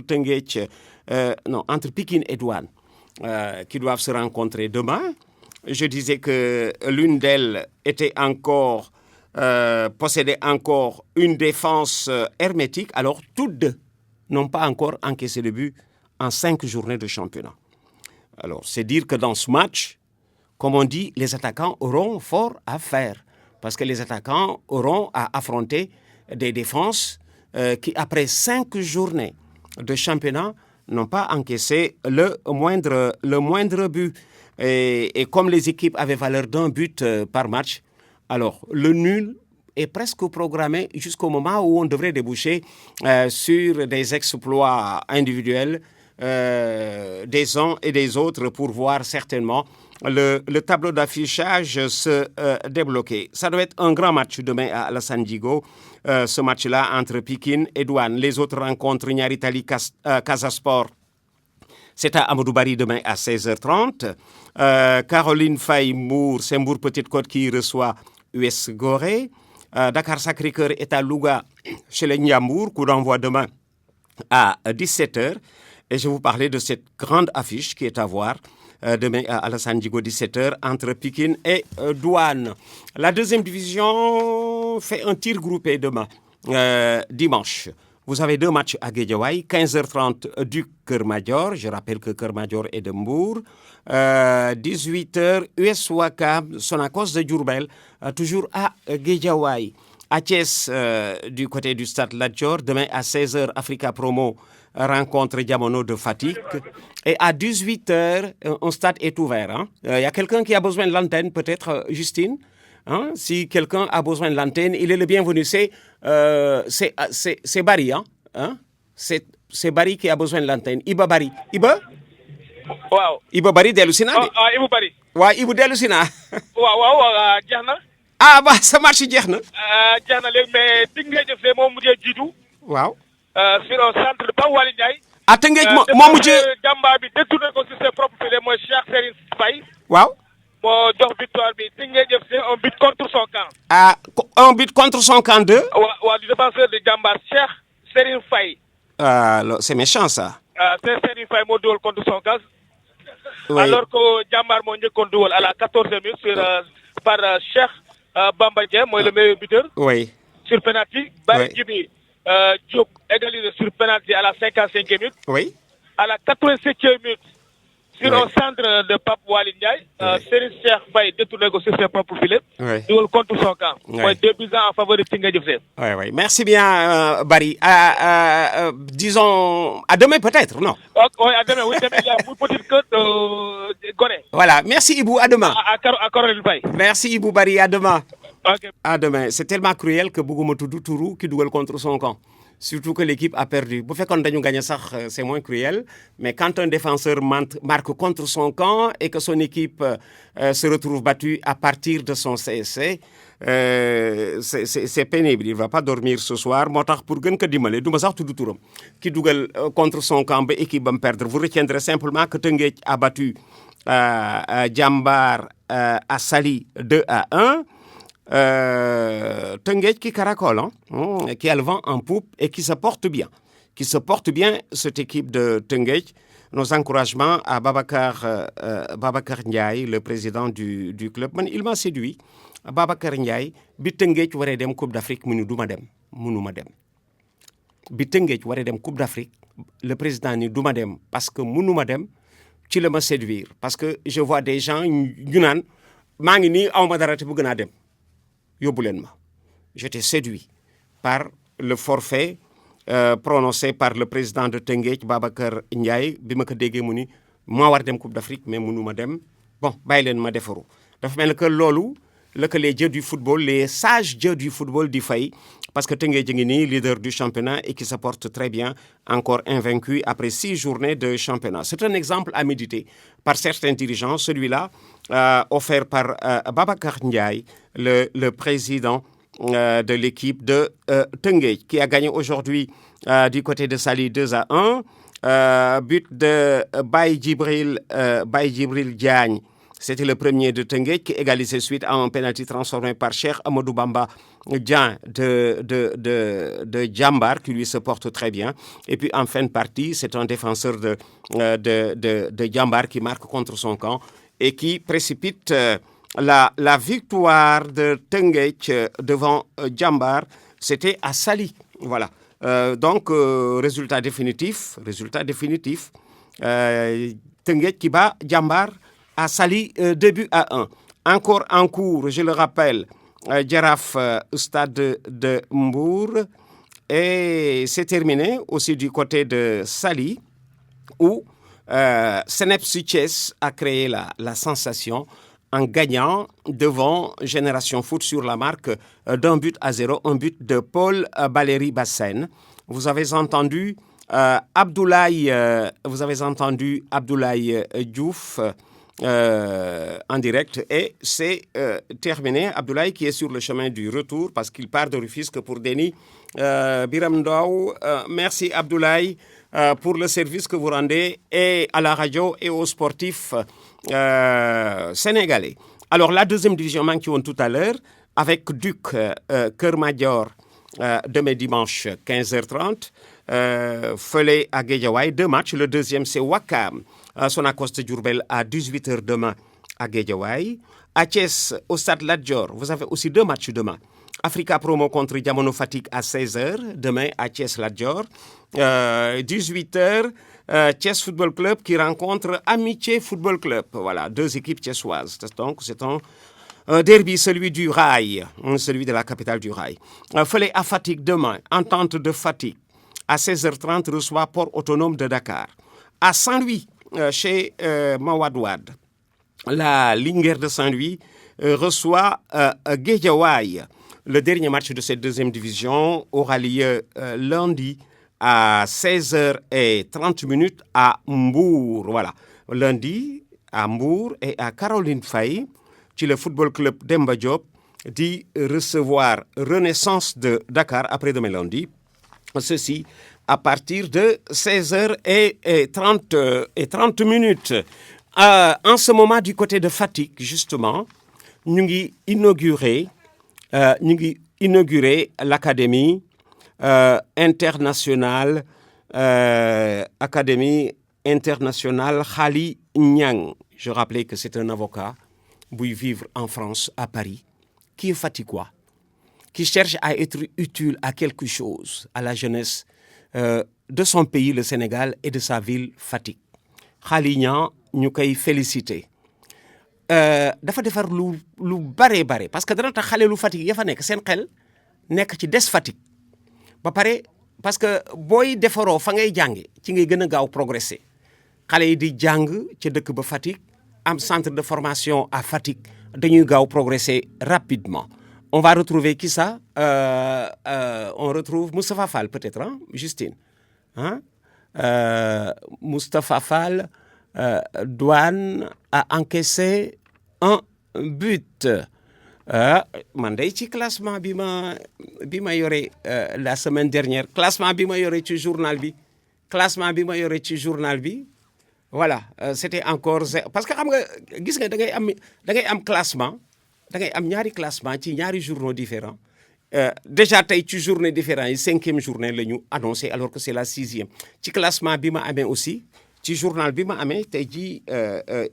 Pikine et Douane, qui doivent se rencontrer demain. Je disais que l'une d'elles possédait encore une défense hermétique, alors toutes deux n'ont pas encore encaissé de but en 5 journées de championnat. Alors, c'est dire que dans ce match, comme on dit, les attaquants auront fort à faire, parce que les attaquants auront à affronter des défenses qui, après 5 journées de championnat, n'ont pas encaissé le moindre but. Et comme les équipes avaient valeur d'un but par match, alors le nul est presque programmé jusqu'au moment où on devrait déboucher sur des exploits individuels des uns et des autres pour voir certainement le tableau d'affichage se débloquer. Ça doit être un grand match demain à Alassane Djigo, ce match-là entre Pikine et Douane. Les autres rencontres, Niary Tally Casa Sport, c'est à Amadou Barry demain à 16h30. Caroline Faye Mbour, c'est Mbour Petite Côte qui reçoit US Gorée. Dakar Sacré-Cœur est à Louga chez les Ndiambour, coup d'envoi demain à 17h. Et je vais vous parler de cette grande affiche qui est à voir demain à Alassane Djigo, 17h, entre Pikine et Douane. La deuxième division fait un tir groupé demain, dimanche. Vous avez 2 matchs à Guédiawaye, 15h30 du Keur Madior. Je rappelle que Keur Madior est de Mbour. 18h, US Ouakam, Sonacos de Diourbel, toujours à Guédiawaye. À Thiès, du côté du stade Lat Dior, demain à 16h, Africa Promo rencontre Diamono de Fatick. Et à 18h, un stade est ouvert. Il y a quelqu'un qui a besoin de l'antenne, peut-être, Justine. Si quelqu'un a besoin de l'antenne, il est le bienvenu. C'est Barry. C'est Barry qui a besoin de l'antenne. Iba Barry. Iba?
Waaw.
Iba Barry dellu si na de.
Ibu Barry.
waaw Ibu dellu si na.
waaw jeex na.
ah ba sa match jeex na.
jeex na léegi mais Teungueth FC moom mujjee jiitu.
waaw.
sur un centre de Pape Waly Ndiaye.
ah Teungueth moo mujjee.
Jàmbaar bi détourné ko sur ses propres filets mooy Cheikh Serigne Faye.
waaw.
moo jox victoire bi Teungueth FC un but contre son camp.
ah un but contre son camp de.
waaw du défenseur de Jàmbaar Cheikh Serigne Faye.
C'est méchant ça.
C'est Serigne Faye moo dugal contre son camp.
Oui.
Alors que Jàmbaar moo njëkkoon dugal à la 14e minute par Cheikh Bamba Dieng mooy le meilleur buteur.
Oui.
Sur penalty. Barry Djibi Diop égalisé sur penalty à la 55e minute.
Oui.
À la 87e minute, sur un centre de Pape Waly Ndiaye, Serigne Cheikh Faye détourné sur ses propres filets. Dugal contre son camp. Mooy 2-1 en faveur de Teungueth FC.
Oui. Merci bien, Barry. Disons, à demain peut-être, non?
Oui, à demain. Oui, demain, il y a une petite queue de Gorée.
Voilà. Merci, Ibou. À demain.
À Caroline Faye.
Merci, Ibou Barry. À demain.
Ok.
À demain. C'est tellement cruel que Bougouma Tourou qui dugal contre son camp. Surtout que l'équipe a perdu. Bu fekkoon dañu gagné sax, c'est moins cruel. Mais quand un défenseur marque contre son camp et que son équipe se retrouve battue à partir de son CSC, c'est pénible. Il ne va pas dormir ce soir. Moo tax pour gën ko dimbale du ma sax tudd turam ki dugal contre son camp ba équipe ba perdre. Vous retiendrez simplement que Teungueth a battu Jambar à Saly 2-1. Teungueth qui caracole, qui a le vent en poupe et qui se porte bien. Cette équipe de Teungueth. Nos encouragements à Babacar Ndiaye, le président du club. Il m'a séduit. Babacar Ndiaye, bi Teungueth waree dem Coupe d'Afrique mu ni duma dem mënuma dem. Bi Teungueth waree dem Coupe d'Afrique, le président ni duma dem parce que mënuma dem ci la ma séduire. Parce que je vois des gens ñu naan maa ngi nii aw ma dara te bëgg naa dem. J'étais séduit par le forfait prononcé par le président de Teungueth, Babacar Ndiaye, bi ma ko déggee mu ni maa war dem Coupe d'Afrique mais mënuma dem. Bon, bàyyi leen ma defaru. Dafa mel que loolu que les dieux du football, les sages dieux du football di fay parce que Teungueth ngi nii leader du championnat et qui se porte très bien, encore invaincu après 6 journées de championnat. C'est un exemple à méditer par certains dirigeants, celui-là offert par Babacar Ndiaye, le président de l'équipe de Teungueth, qui a gagné aujourd'hui du côté de Saly 2-1. But de Baye Djibril Diagne. C'était le premier de Teungueth qui égalisait suite à un penalty transformé par Cheikh Amadou Bamba Dian de Jambar, qui lui se porte très bien. Et puis en fin de partie, c'est un défenseur de Jambar qui marque contre son camp et qui précipite la victoire de Teungueth devant Jambar. C'était à Saly. Voilà. Donc, résultat définitif. Teungueth qui bat Jambar à Saly 2-1. Encore en cours, je le rappelle, Jaraaf Stade de Mbour. Et c'est terminé aussi du côté de Saly, où Seneps Thiès a créé la sensation en gagnant devant Génération Foot sur la marque d'1-0, un but de Paul Valéry Bassène. Vous avez entendu Abdoulaye Diouf en direct et c'est terminé. Abdoulaye qui est sur le chemin du retour parce qu'il part de Rufisque pour Denis Biram Ndao. Merci Abdoulaye pour le service que vous rendez et à la radio et aux sportifs sénégalais. Alors la deuxième division manquée tout à l'heure avec Duc Keur Madior demain dimanche 15h30. Fële à Guédiawaye, 2 matchs. Le deuxième, c'est Ouakam, Sonacos de Diourbel à 18h demain à Guédiawaye. À Thiès, au Stade Lat Dior, vous avez aussi 2 matchs demain. Africa Promo contre Diamono Fatick à 16h, demain à Thiès Lat Dior. 18h, Thiès Football Club qui rencontre Amitié Football Club. Voilà, 2 équipes thiessoises. Donc, c'est un derby, celui du rail, celui de la capitale du rail. Fële à Fatick demain, Entente de Fatick. À 16h30, reçoit Port Autonome de Dakar. À Saint-Louis, chez Mawad Wade, la Linguère de Saint-Louis reçoit Guédiawaye. Le dernier match de cette deuxième division aura lieu lundi à 16h30 à Mbour. Voilà, lundi à Mbour et à Caroline Faye, qui le football club Demba Diop dit recevoir Renaissance de Dakar après-demain lundi. Ceci à partir de 16h30. En ce moment, du côté de Fatick, justement, nous avons inauguré l'académie internationale Khali Niang. Je rappelais que c'est un avocat qui vit en France, à Paris, qui est fatickois. qui cherche à être utile à quelque chose, à la jeunesse de son pays, le Sénégal, et de sa ville, Fatick. Xaali Niang ñu koy féliciter dafa defar lu bare parce que dana tax xale lu Fatick ya fa nekk seen xel nekk ci des Fatick ba pare parce que booy defaroo fa ngay jànge ci ngay gën a gaaw progresser xale yi di jàng ca dëkk ba Fatick am centre de formation à Fatick dañuy gaaw progresser rapidement. On va retrouver qui ça on retrouve Moustapha Fall peut-être, hein, Justine, hein? Moustapha Fall, Douane a encaissé un but. Man day ci classement bi ma yore la semaine dernière, classement bi ma yore ci journal bi, voilà, c'était encore parce que xam nga gis nga da ngay am classement. Da ngay am ñaari classement ci ñaari journaux différents déjà tey ci journée différents yi 5e journée la ñu annoncé alors que c'est la 6e ci classement bi ma amee aussi ci journal bi ma amee tey ji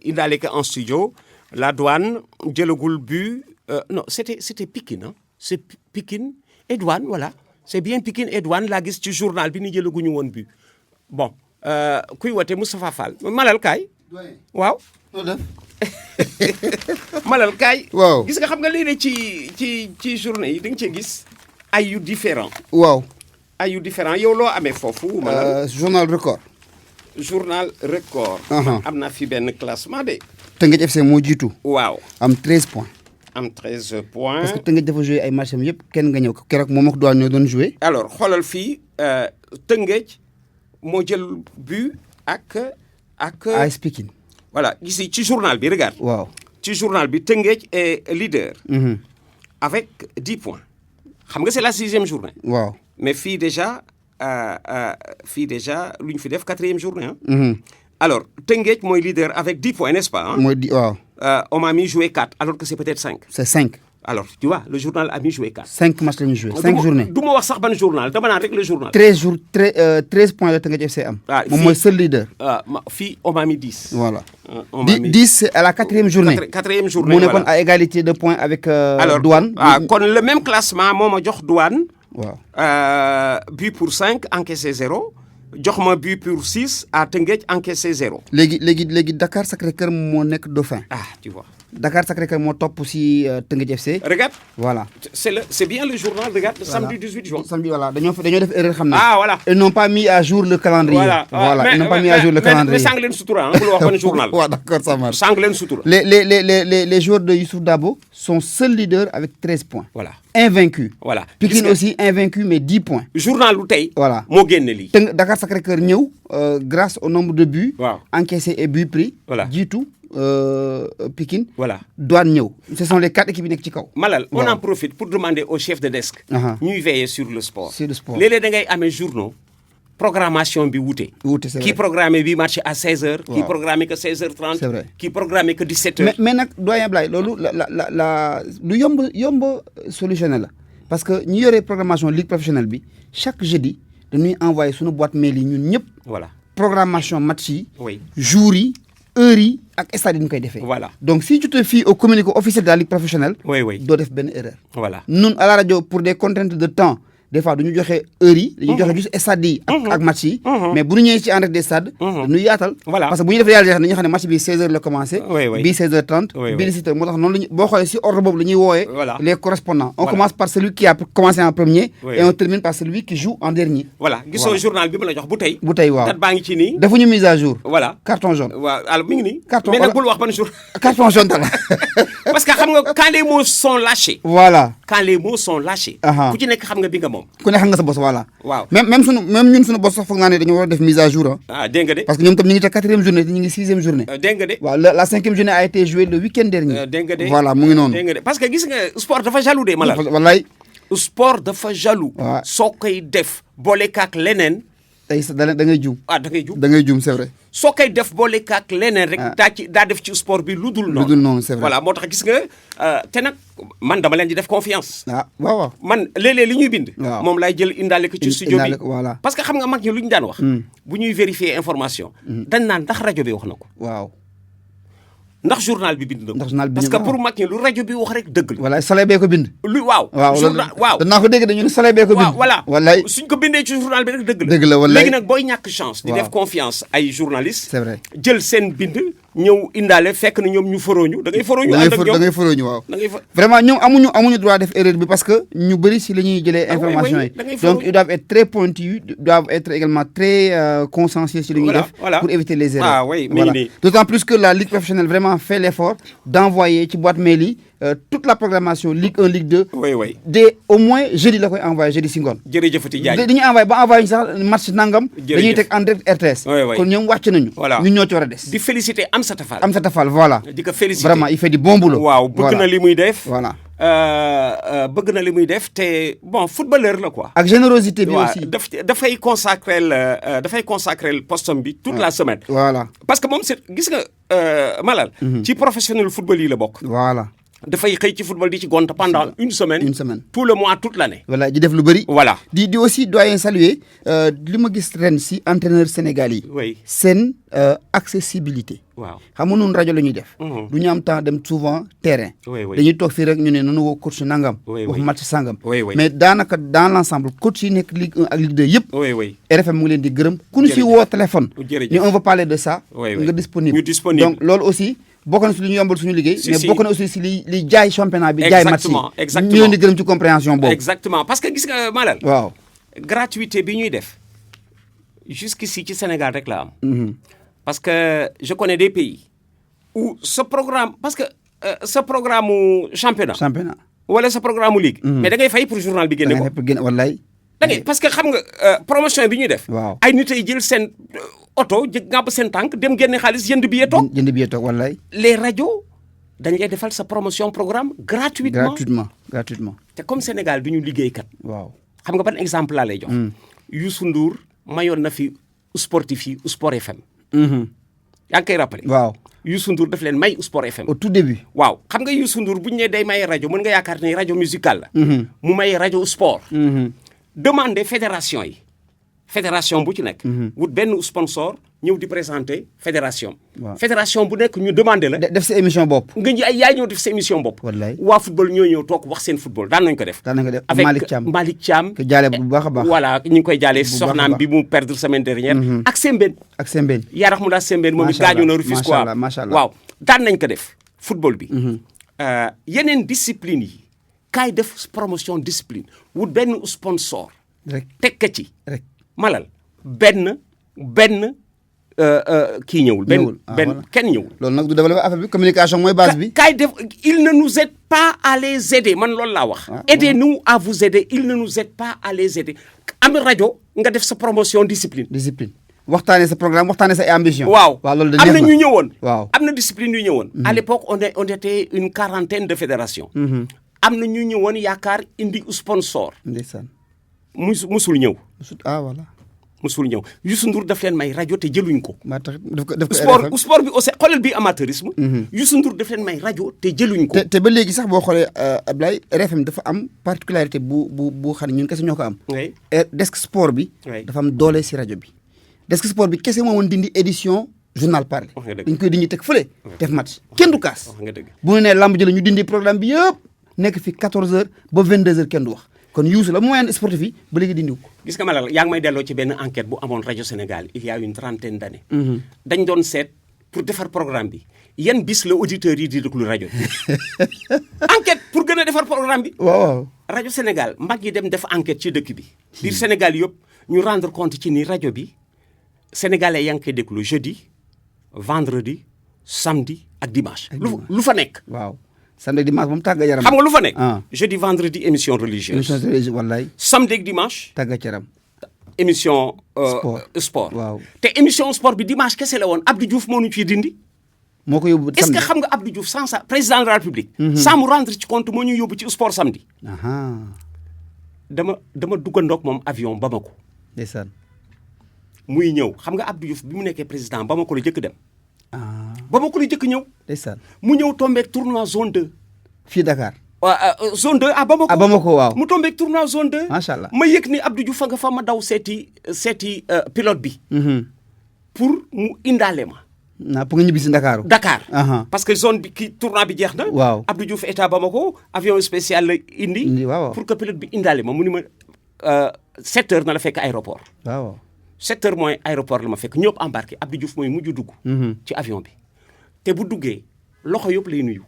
indaale ko en studio la Douane jëlagul but non c'était Pikine, hein? C'est Pikine et Douane, voilà, c'est bien Pikine et Douane laa gis ci journal bi ni jëlaguñu woon but. Bon kuy wote Moustapha Fall Malal kaay waaw Malal kaay.
waaw
gis nga xam nga léeg-léeg ci journée yi da nga cee gis ay yu différent.
waaw
ay yu différent yow loo amee foofu. Malal
journal record.
journal record. am na fi benn classement de.
Teungueth FC moo jiitu.
waaw
am 13 points.
am 13 points.
parce que Teungueth dafa joué ay matchs am yëpp kenn nga ñëw keroog moom ak Douane ñoo doon joué.
alors xoolal fii Teungueth moo jël but ak.
AS Pikine.
Voilà, ici, ci journal bi, regarde.
Wow.
Ci journal bi, Teungueth est leader. Avec 10 points. Xam nga c'est la 6e journée.
Wow.
Mais fii déjà lu ñu fi def 4e journée. Hein? Alors, Teungueth mooy leader avec 10 points, n'est-ce pas? Hein?
Mooy waaw.
On m'a mis joué 4, alors que c'est peut-être 5.
C'est 5.
Alors, tu vois, le journal a mis joué 4.
5 matchs la ñu joué, 5 journées.
Du ma wax sax ban journal, dama naan rek le journal.
13 points la Teungueth FC am. Moom mooy seul leader.
Fii on m'a mis 10.
Voilà.
10
c'est à la 4e journée.
4e journée.
Mu nekkoon à égalité de points avec Douane.
Kon le même classement moo ma jox Douane.
Waaw.
But pour 5, encaissé 0. jox ma but pour 6 à Teungueth, encaissé 0.
léegi Dakar Sacré-Cœur moo nekk dauphin.
Tu vois.
Dakar Sacré-Cœur moo topp si Teungueth FC.
Regarde.
Voilà.
C'est bien le journal, regarde, samedi 18 juin.
Samedi, voilà. Dañoo def erreur xam naa.
Voilà.
Ils n'ont pas mis à jour le calendrier. Voilà. Ils n'ont pas mis à jour le calendrier.
Mais sang leen sutura, hein, bu la wax ban journal.
Ouais, d'accord, ça marche.
Sang leen sutura.
Les joueurs de Youssouf Dabo sont seuls leaders avec 13 points.
Voilà.
Invaincus.
Voilà.
Pikine aussi invaincu mais 10 points.
Journal lu tey.
Voilà.
moo génne lii.
Dakar Sacré-Cœur ñëw grâce au nombre de buts.
Waaw.
Encaissés et buts pris.
Voilà.
jiitu Pikine.
Voilà.
Douane ñëw. Ce sont les 4 équipes yi nekk ci kaw.
Malal, on en profite pour demander au chef de desk. ñuy veiller sur le sport.
Sur le sport.
Léeg-léeg da ngay amee journaux. Programmation bi wuute.
Wuute, c'est vrai.
Qui programmé bi match à 16h. Qui
Waaw.
programmé que 16h30.
C'est vrai.
Qui programmé que 17h.
mais nag doyen Blaye loolu lu yomb solutionné la parce que ñi yore programmation ligue professionnelle bi chaque jeudi dañuy envoyé suñu boîte mail yi ñun ñëpp.
Voilà.
Programmation match yi.
Oui.
jours yi heures yi ak stade yi ñu koy defee.
Voilà.
Donc si tu te fies au communiqué officiel de la ligue professionnelle.
Oui.
doo def benn erreur.
Voilà.
Ñun à la rajo pour des contraintes de temps des fois duñu joxe heures yi. dañuy joxe juste stade yi. ak match yi. mais bu ñu ñëwee ci en direct des stades. dañuy yaatal.
Voilà.
parce que bu ñu def réalisation dañuy xam ne match bi 16h la commencé.
Oui.
bii 16h30.
Oui.
bii 17h moo tax noonu la ñu boo xoolee si ordre boobu la ñuy woowee.
Voilà.
les correspondants. On
Voilà.
commence par celui qui a commencé en premier.
Oui.
et on termine par celui qui joue en dernier.
Voilà. gisoo
Voilà.
journal bi ma la jox bu tey.
bu tey waaw
date baa ngi ci nii.
defuñu mise à jour.
Voilà.
carton jaune.
waaw alors mi ngi nii.
Carton,
mais nag
voilà.
bul wax ban jour.
carton jaune dala.
Parce que xam nga quand les mots sont lâchés.
voilà.
Quand les mots sont lâchés. ku ci nekk xam nga bi nga moom.
ku ne xam nga sa boss voilà.
waaw.
même ñun suñu boss sax foog naa ne dañoo war a def mise à jour ah.
Dégg nga de.
parce que ñoom tam ñu ngi ca 4e journée te ñu ngi 6e journée.
Dégg nga de.
waaw la 5e journée a été jouée le week-end dernier.
Dégg nga de.
voilà mu ngi noonu.
Dégg nga de parce que gis nga sport dafa jaloux de Malal.
wallaay.
sport dafa jaloux.
waaw.
soo koy def boole kaak leneen.
tey sax da ngay juum.
da ngay juum.
da ngay juum c'est vrai.
soo koy def boole kaak leneen rek. daa def ci sport bi lu dul noonu.
lu dul noonu c'est vrai.
voilà moo tax gis nga te nag man dama leen di def confiance.
waaw.
man léeg-léeg li ñuy bind.
waaw.
moom laay jël indaale ko ci studio bi
indaale ko, voilà.
parce que xam nga mag ñi lu ñu daan wax. bu ñuy vérifier information. dañ naan ndax rajo bi wax na ko.
waaw.
ndax journal bi bind na ko.
ndax journal bi
parce
bind
que pour mag ñi lu rajo bi wax rek dëgg la.
voilà Soleil bee ko bind.
lu waaw. journal waaw
danaa ko dégg dañu ne Soleil bee ko bind.
voilà
wallaay
suñ ko bindee ci journal bi rek dëgg la.
dëgg la wallaay
léegi nag booy ñàkk chance. di def confiance ay journalistes.
c'est vrai
jël seen bind ñëw indaale fekk na ñoom ñu forooñu da ngay forooñu. ànd ak ñoom
da ngay forooñu waaw.
da ngay
vraiment ñoom amuñu droit def erreur bi parce que ñu bëri si la ñuy jëlee information yi. donc ils doivent être très pointus doivent être également très consciencieux si li ñuy def. pour éviter les erreurs.
voilà
d'autant plus que la Ligue professionnelle vraiment fait l'effort d'envoyer ci boîte mail yi toute la programmation Ligue 1 Ligue 2. dès au moins jeudi la koy envoyé jeudi si ngoon.
jërëjëfati Diagne
dañuy envoyé ba envoyé ñu sax match nangam. dañuy teg en direct RTS. kon ñoom wàcc nañu.
voilà
ñun ñoo ci war a des.
di féliciter Amsatou Fall.
Amsatou Fall voilà.
di ko féliciter
vraiment il fait du bon boulot.
waaw bëgg na li muy def.
voilà.
bëgg na li muy def te bon footballeur la quoi.
ak générosité bi aussi.
dafay consacrer postom bi toute la semaine.
voilà
parce que moom c'est gis nga Malal. ci professionnel football yi la bokk.
voilà.
dafay xëy ci football di ci gont pendant une semaine. tout le mois toute l'année.
voilà di def lu bëri.
voilà
di aussi doyen saluer li ma gis ren si entraîneur Sénégal yi.
oui
seen accessibilité.
waaw
xam nga noonu rajo la ñuy def. du ñu am temps dem souvent terrain. dañuy toog fii rek ñu ne nanu woo coach nangam. wax match sangam. mais daanaka dans l'ensemble coach yi nekk Ligue 1 ak Ligue 2 yëpp. RFM mu ngi leen di gërëm ku ñu si woo téléphone. ñu on va parler de ça. nga disponible donc loolu aussi. bokk na si li ñu yombal suñu liggéey. mais bokk na aussi si li jaay championnat bi. jaay match yi
exactement
ñu leen di gërëm ci compréhension boobu.
exactement parce que gis nga Malal.
waaw
gratuité bi ñuy def jusqu'ici ci Sénégal rek la am. parce que je connais des pays où ce programme parce que ce programme mu championnat. wala ce programme mu ligue. mais da ngay fay pour journal bi génne ko.
wallaay.
da ngay parce que xam nga promotion bi ñuy def.
waaw
ay nit ay jël seen oto ngàbb seen tànk dem génne xaalis jënd billet toog.
jënd billet toog wallaay.
les radios dañ lay defal sa promotion programme gratuitement.
gratuitement.
te comme Sénégal du ñu liggéeykat.
waaw
xam nga ban exemple laa lay jox. Youssou Ndour mayoon na fi sportif yi Sport FM. yaa ngi koy rappelé.
waaw
Youssou Ndour daf leen may Sport FM.
au tout début.
waaw xam nga Youssou Ndour bu ñu nee day maye rajo mën nga yaakaar ne rajo musical la. mu maye rajo sport. demander fédération yi. fédération bu ci nekk. wut benn sponsor ñëw di présenter fédération. fédération bu nekk ñu demander la.
def sa émission bopp.
nga yaay ñëw def sa émission bopp.
wallaay
waa football ñoo ñëw toog wax seen football daan nañu ko def. avec Malick Thiam.
que jaale bu baax a baax.
voilà ñu ngi koy jaale soxnaam bi mu perdre semaine dernière. ak Sembène. Yarax mu daal Sembène moom it gaañu na Rufisque quoi waaw daan nañ ko def football bi. yeneen discipline yi kaay def promotion discipline wut benn sponsor.
rek
teg ka ci.
rek
Malal benn kii ñëwul. benn kenn ñëwul.
loolu nag du développer affaire bi communication mooy base bi.
kaay def il ne nous aide pas à les aider man loolu laa wax. aidez-nous à vous aider il ne nous aide pas à les aider. am rajo nga def sa promotion discipline.
waxtaanee sa programme waxtaanee sa ambition.
waaw
loolu
am na ñu ñëwoon.
waaw
am na discipline yu ñëwoon. à l'époque on était une quarantaine de fédérations. am na ñu ñëwoon yaakaar indi sponsor.
ndeysaan.
musul ñëw.
voilà.
musul ñëw Youssou Ndour daf leen may rajo te jëluñ ko.
maa tax daf ko
sport bi aussi xoolal bi amateurisme. Youssou Ndour daf leen may rajo te jëluñ ko.
te ba léegi sax boo xoolee Ablaye RFM dafa am particularité bu xam ne ñun kese ñoo ko am. desk sport bi. dafa am doole si rajo bi. desk sport bi kese moo woon dindi édition journal parlé. dañ koy dindi teg fële. def match kenn du kaas. bu ñu nee lamb jëlee ñu dindi programme bi yëpp nekk fi 14h ba 22h kenn du wax. kon Youssou la moyen sportif yi ba léegi dindiw ko.
gis nga Malal yaa ngi may delloo ci benn enquête bu amoon rajo Sénégal il y a une trentaine d'années. dañ doon seet pour defar programme bi yan bis la auditeurs yi di déglu rajo bi. enquête pour gën a defar programme bi.
waaw
rajo Sénégal mag yi dem def enquête ci dëkk bi. biir Sénégal yëpp ñu rendre compte ci ni rajo bi sénégalais yaa ngi koy déglu jeudi vendredi samedi ak dimanche. lu fa nekk.
waaw. samedi dimanche moom tàggat yaram.
xam nga lu fa nekk. jeudi vendredi émission religieuse.
émission religieuse wallaay.
samedi ak dimanche.
tàggat yaram.
émission. sport
waaw.
te émission sport bi dimanche kese la woon Abdou Diouf moo ñu ciy dindi.
moo ko yóbbu
est-ce que xam nga Abdou Diouf sans ça président de la République. sans mu rendre ci compte moo ñu yóbbu ci sport samedi. dama duggandoog moom avion Bamako.
ndeysaan.
muy ñëw xam nga Abdou Diouf bi mu nekkee président Bamako la jëkk dem. Bamako la jëkk ñëw.
ndeysaan.
mu ñëw tombeek tournoi zone 2.
fii Dakar.
zone 2 à Bamako.
à Bamako waaw.
mu tombeek tournoi zone 2.
macha allah
ma yëg ni Abdou Diouf fa nga fa ma daw seeti pilote bi. pour mu indaale ma.
pour nga ñibbi si Dakar.
Dakar. Parce que zone bi ki tournoi bi jeex na.
waaw
Abdou Diouf état Bamako avion spécial la indi.
waaw
pour que pilote bi indaale ma mu ni ma 7 heures na la fekk aéroport.
waaw
7 heures mooy aéroport la ma fekk ñëpp embarqué Abdou Diouf mooy mujj dugg. ci avion bi te bu duggee loxo yëpp lay nuyu.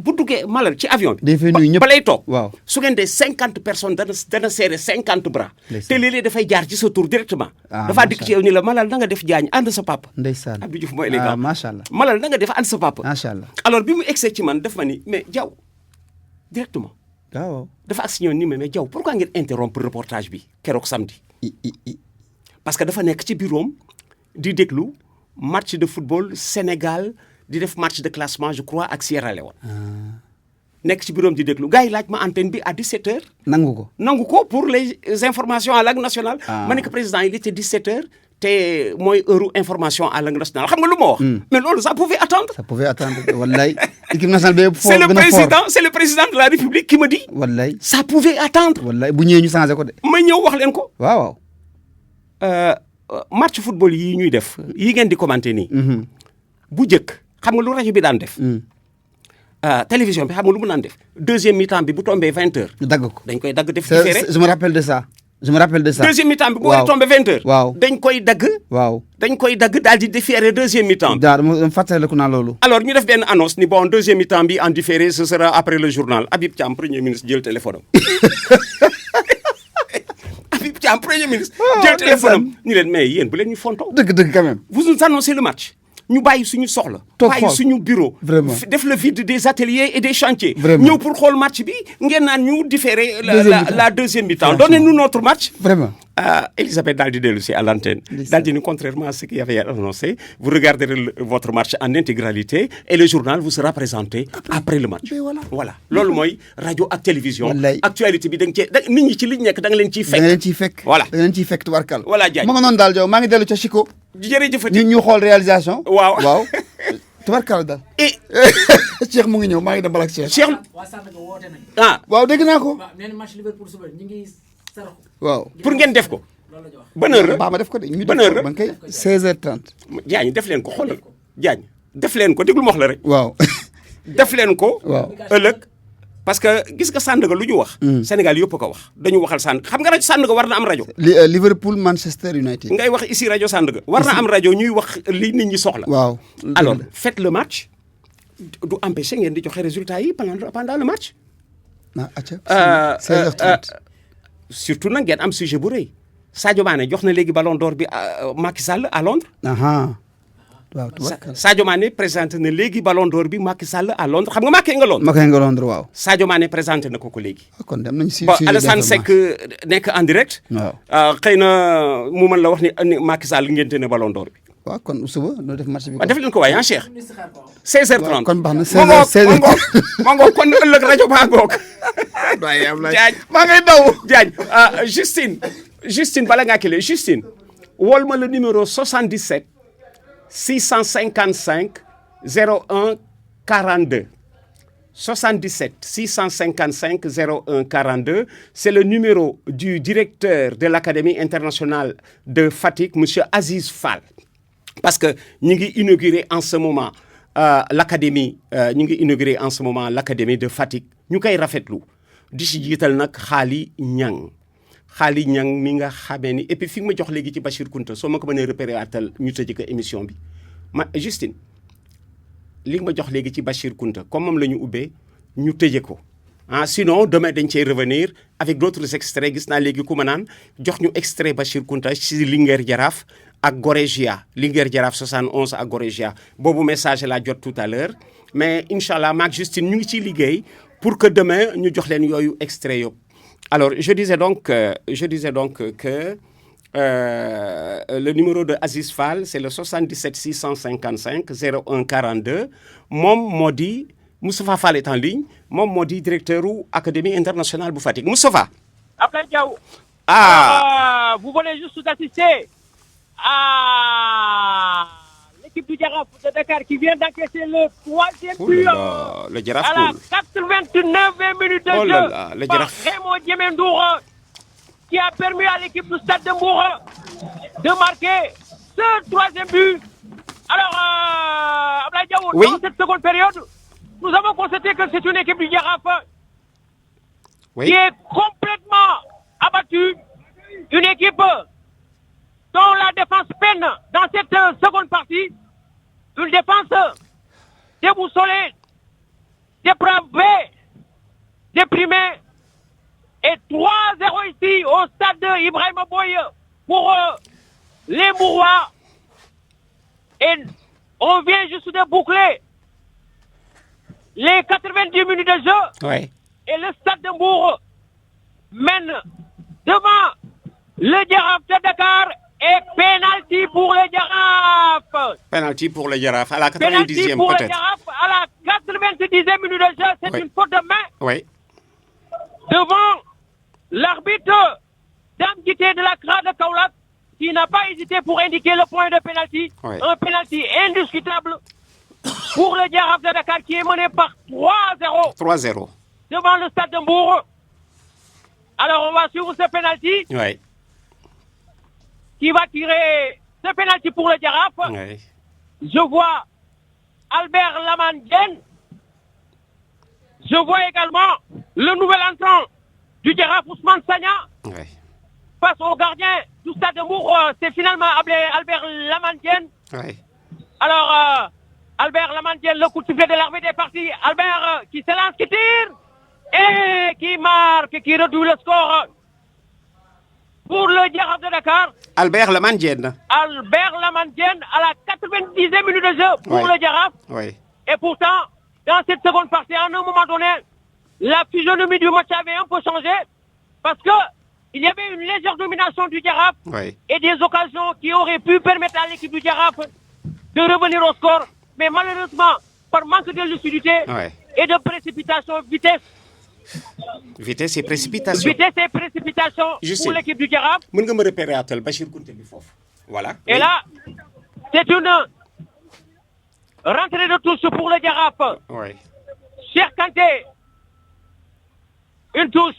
bu duggee malal ci avion bi.
day fay nuyu ñëpp
ba lay toog.
waaw
su ngeen dee 50 personnes dana serré 50 bras. te léeg-léeg dafay jaar ci sa tour directement. dafaa dikk ci yow ni la malal na nga def jaañ ànd sa papa.
ndeysaan
Abdou Diouf mooy élégant.
macha allah
malal na nga def ànd sa papa.
macha allah
alors bi mu egsee ci man daf ma ni mais Diaw directement.
waaw
dafa agsi ñoon ni mais Diaw pourquoi ngeen interrompre reportage bi keroog samedi. parce que dafa nekk ci bureau am di déglu match de football Sénégal di def match de classement je crois ak Sierra Leone. nekk ci bureau am di déglu gars yi laaj ma antenne bi à 17h. nangu ko pour les informations à langue nationale. ma ne ko président il était 17h te mooy heure information à langue nationale xam nga lu ma wax. mais loolu ça pouvait attendre.
wallaay. équipe nationale bi
c'est le président de la République qui me dit.
wallaay
ça pouvait attendre.
wallaay bu ñëwee ñu changé ko de.
ma ñëw wax leen ko.
waaw.
match football yi ñuy def. yi ngeen di commenter nii. bu njëkk xam nga lu rajo bi daan def. télévision bi xam nga lu mu naan def. deuxième mi-temps bi bu tombé 20h.
ñu dagg ko
dañ koy dagg def différé.
je me rappelle de ça.
deuxième mi-temps bi bu war a tombé 20h.
waaw
dañ koy dagg.
waaw
dañ koy dagg daal di différé deuxième mi-temps.
dama fàttaliku naa loolu.
alors ñu def benn annonce ni bon deuxième mi-temps bi en différé ce sera après le journal Habib Thiam premier ministre jël téléphone am. Habib Thiam premier ministre. jël téléphone am ñu leen mais yéen bu leen ñu fonto.
dëgg quand même.
vous nous annoncez le match. ñu bàyyi suñu soxla. bàyyi suñu bureau.
vraiment
def le vide des ateliers et des chantiers.
vraiment
ñëw pour xool match bi ngeen naan ñu différer la deuxième mi-temps. donnez-nous notre match.
vraiment.
Elisabeth daal di dellu si à l'antenne. daal di ni contrairement à ce qu'il y avait annoncé vous regarderez votre match en intégralité et le journal vous sera présenté après le match. voilà loolu mooy rajo ak télévision. actualité bi da nga cee nit ñi ci li ñu nekk da nga leen ciy fekk.
da nga leen ciy fekk.
voilà
da nga leen ciy fekk tubarkal.
voilà Diagne
ma nga noonu daal Diaw maa ngi dellu ca Chico.
jërëjëfati
ñu xool réalisation.
waaw
tubarkal daal.
et
Cheikh mu ngi ñëw maa ngi dem balak Cheikh.
waa Sandaga woote nañu.
waaw dégg naa ko.
nee na match Liverpool suba ñu ngi saraxu.
waaw
pour ngeen def ko. ban heure la
baax ma def ko de ñu
ban heure la
ban kay 16h30.
Diagne def leen ko xoolal Diagne def leen ko déglu ma wax la rek.
waaw.
def leen ko.
waaw
ëllëg. parce que gis nga Sandaga lu ñu wax. Sénégal yëpp ko wax dañu waxal Sandaga xam nga rajo Sandaga war na am rajo.
Liverpool Manchester United.
ngay wax ici rajo Sandaga. war na am rajo ñuy wax li nit ñi soxla.
waaw.
alors faites le match du empêcher ngeen di joxe résultats yi pendant le match.
acca 16h30.
surtout nag ngeen am sujet bu rëy Sadio Mané jox na léegi ballon d'or bi Macky Sall à Londres.
waaw
Sadio Mané présenté na léegi ballon d'or bi Macky Sall à Londres xam nga Macky nga Londres.
Macky nga Londres waaw.
Sadio Mané présenté na ko léegi.
kon dem nañu si
Alassane Seck nekk en direct.
waaw
xëy na mu mën la wax ni Macky Sall ngente ne ballon d'or bi.
waaw kon suba noo def match bi.
waaw def leen ko waaye ah Cheikh. 16h30
kon baax na 16h30
ma ngoog kon ëllëg rajo baa ngoog. Diagne maa ngay daw. Diagne Justine bala ngaa kile Justine wol ma le numéro 77 655 01 42 77 655 01 42 c'est le numéro du directeur de l'Académie internationale de Fatick monsieur Aziz Fall parce que ñu ngi inauguré en ce moment l'académie ñu ngi inauguré en ce moment l'académie de Fatick ñu koy rafetlu di si jiital nag Xaali Ñang mi nga xamee ni et puis fi nga ma jox léegi ci Bachir Kounta soo ma ko mënee repéré waatal ñu tëjee ko émission bi Justine li nga ma jox léegi ci Bachir Kounta comme moom la ñu ubbee ñu tëjee ko sinon demain dañ cey revenir avec d'autres extraits gis naa léegi ku ma naan jox ñu extrait Bachir Kounta ci Linguère Jaraaf ak Gorégia Linguère Jaraaf 71 ak Gorégia boobu message laa jot tout à l'heure mais incha allah maak Justine ñu ngi ciy liggéey pour que demain ñu jox leen yooyu extrait yëpp. Alors, je disais donc que le numéro de Aziz Fall, c'est le 77 655 01 42. Moom moo di Moustapha Fall est en ligne. Moom moo di directeur u Académie internationale bu Fatick. Moustapha.
Ablaye Diaw. Vous venez juste d'assister à l'équipe du Jaraaf de Dakar qui vient d'encaisser le troisième but à la 89e minute de jeu par Raymond Diémé Ndour qui a permis à l'équipe du Stade de Mbour de marquer ce troisième but Alors, Ablaye Diaw,
Oui.
dans cette seconde période, nous avons constaté que c'est une équipe du Jaraaf
Oui.
qui est complètement abattue. Une équipe dont la défense peine dans cette seconde partie. Une défense déboussolée, dépravée, déprimée. Et 3-0 ici au stade de Ibrahim Boy pour les Mourois. Et on vient juste de boucler les 90 minutes de jeu.
Ouais.
Et le stade de Mbour mène devant le Jaraaf de Dakar et penalty pour le Jaraaf.
Penalty pour le Jaraaf à la
Penalty
90e
pour le
peut-être.
Jaraaf à la 90e minute de jeu. C'est
Oui.
une faute de main
Oui.
devant l'arbitre Dame Guité de la CRA de Kaolack qui n'a pas hésité pour indiquer le point de penalty.
Oui.
Un penalty indiscutable pour le Jaraaf de Dakar qui est mené par 3-0
3-0.
devant le stade de Mbour. Alors on va suivre ce penalty
Oui.
qui va tirer ce penalty pour le Jaraaf.
Oui.
Je vois Albert Lamandien. Je vois également le nouvel entrant du Jaraaf, Ousmane Sagna.
Oui.
Face au gardien du stade de Mbour, c'est finalement Albert Lamandien.
Oui.
Alors, Albert Lamandien, le coup de sifflet de l'arbitre est parti. Albert qui s'élance, qui tire et qui marque, qui réduit le score pour le Jaraaf de Dakar.
Albert Lamandien.
Albert Lamandien à la 90e minute de jeu pour
Ouais.
le Jaraaf.
Oui.
Et pourtant, dans cette seconde partie, à un moment donné, la physionomie du match avait un peu changé parce que il y avait une légère domination du Jaraaf
Oui.
et des occasions qui auraient pu permettre à l'équipe du Jaraaf de revenir au score. Mais malheureusement, par manque de lucidité
Ouais.
et de précipitation, vitesse
Vitesse et précipitation.
et précipitation
Je sais.
pour l'équipe du Jaraaf.
mën nga me repérer atal Bachir Kounté bi foofu. Voilà.
Et
Oui.
là, c'est une rentrée de touche pour le Jaraaf.
Oui.
Cheikh Kanté, une touche.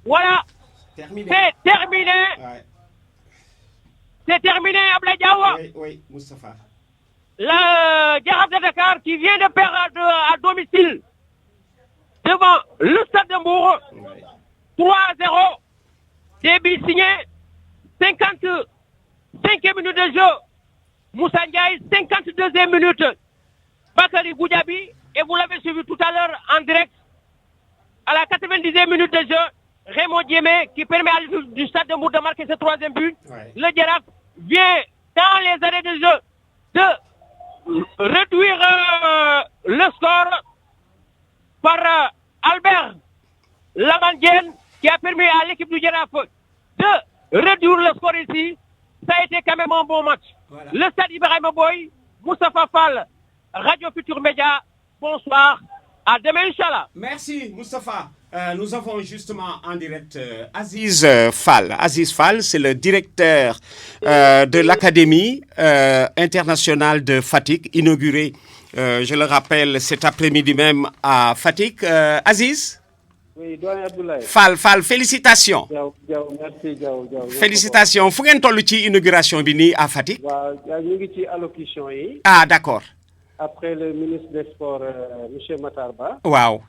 Voilà,
Terminé.
c'est terminé.
Ouais.
C'est terminé, Ablaye Diaw.
Oui, oui, Moustapha.
Le Jaraaf de Dakar qui vient de perdre à domicile devant le stade de Mbour.
Oui.
3-0. Début signé. 55e minute de jeu. Moussa Ndiaye, 52e minute. Bakary Goudiaby. Et vous l'avez suivi tout à l'heure en direct. À la 90e minute de jeu, Raymond Diémé qui permet à l'équipe du stade de Mbour de marquer ce troisième but.
Ouais.
Le Jaraaf vient dans les arrêts de jeu de réduire le score par Albert Lamandien qui a permis à l'équipe du Jaraaf de réduire le score ici. Ça a été quand même un bon match.
Voilà.
Le stade Ibrahim Boy, Moustapha Fall, Radio Futur Média, bonsoir. À demain, Inch'Allah.
Merci, Moustapha. Nous avons justement en direct Aziz Fall. Aziz Fall, c'est le directeur de l'Académie internationale de Fatick, inaugurée, je le rappelle, cet après-midi même à Fatick. Aziz
Oui, doyen Abdoulaye.
Fall, félicitations.
Merci, Diaw.
Félicitations. Fu ngeen toll ci inauguration bi nii à Fatick.
waaw ñu ngi ci allocution yi.
Ah, d'accord.
Après le ministre des Sports, M. Matar Ba,
Waaw.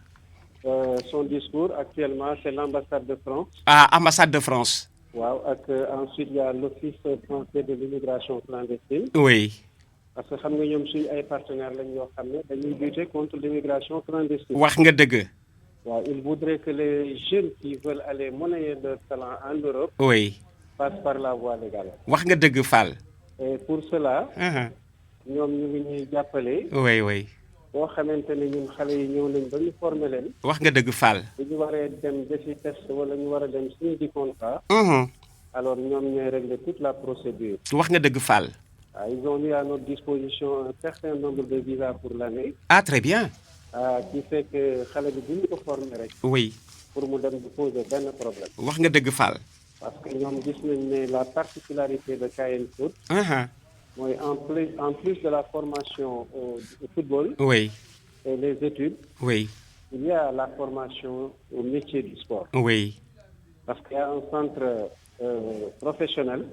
son discours, actuellement, c'est l'ambassade de France.
Ah, ambassade de France.
Waaw, ensuite, il y a l'Office français de l'immigration clandestine.
Oui.
Parce que xam nga ñoom suñu ay partenaires lañ yoo xam ne dañuy lutter contre l'immigration clandestine.
Wax nga dëgg.
Waaw, il voudrait que les jeunes qui veulent aller monnayer leur talent en Europe
Oui.
passent par la voie légale.
Wax nga dëgg Fall.
Et pour cela, ñoom ñu ngi ñuy jàppale.
Oui, oui.
boo xamante ne ñun xale yi ñëw nañ ba ñu former leen.
Wax nga dëgg Fall.
bu ñu waree dem defi test wala ñu war a dem signer di contrat. alors ñoom ñooy régler toute la procédure.
Wax nga dëgg Fall.
Ils ont mis à notre disposition un certain nombre de visas pour l'année.
Ah, très bien.
Qui fait que xale bi bu ñu ko former rek.
Oui.
pour mu dem di poser benn problème.
Wax nga dëgg Fall.
parce que ñoom gis nañ ne la particularité de KN Foot. mooy en plus de la formation au football.
Oui.
et les études.
Oui.
il y a la formation au métier du sport.
Oui.
Parce qu'il y a un centre professionnel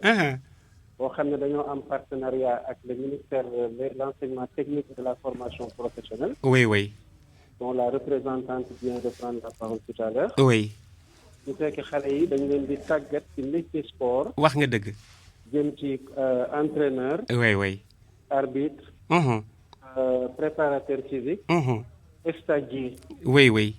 boo xam ne dañoo am partenariat ak le ministère de l'enseignement technique et de la formation professionnelle.
Oui.
dont la représentante vient de prendre la parole tout à l'heure.
Oui.
su fekkee xale yi dañ leen di tàggat ci métier sport.
wax nga dëgg.
jëm ci entraîneur.
Oui.
arbitre. préparateur physique. stagiaire.
Oui.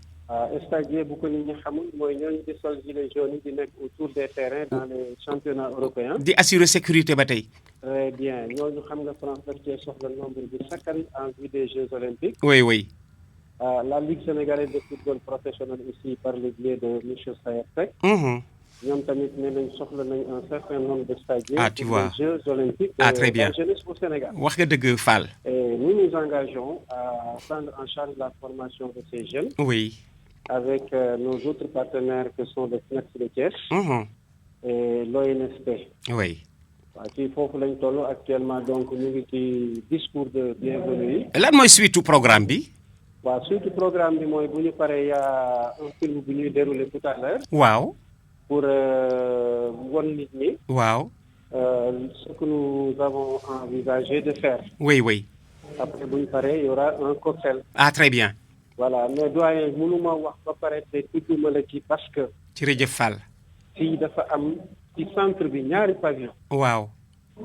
stagiaire bu ko nit ñi xamul mooy ñooñu di sol gilet jaune yi di nekk autour des terrains dans les championnats européens.
di assurer sécurité ba tey.
Très bien ñooñu xam nga France daf cee soxla nombre bi chaque année en vue des Jeux olympiques.
Oui.
La Ligue sénégalaise de football professionnel aussi par le biais de monsieur Sayer Seck. ñoom tamit nee nañ soxla nañ un certain nombre de stagiaires.
Tu vois.
Pour les Jeux olympiques.
Très bien.
de la jeunesse au Sénégal.
wax nga dëgg Fall.
Et nous nous engageons à prendre en charge la formation de ces jeunes.
Oui.
Avec nos autres partenaires que sont le SNEPS de Thiès. Et l'ONSP.
Oui.
ci foofu lañ toll actuellement donc ñu ngi ci discours de bienvenue yi.
lan mooy suite programme bi.
waaw surtout programme bi mooy bu ñu paree y a un film bu ñuy dérouler tout à l'heure.
waaw.
pour won nit ñi.
waaw.
ce que nous avons envisagé de faire.
Oui.
après bu ñu paree y aura un cocktail.
Très bien.
voilà mais doyen mënuma wax ba pare te tudduma la ci parce que.
jërëjëf Fall.
fii dafa am ci centre bi ñaari pavillon.
waaw.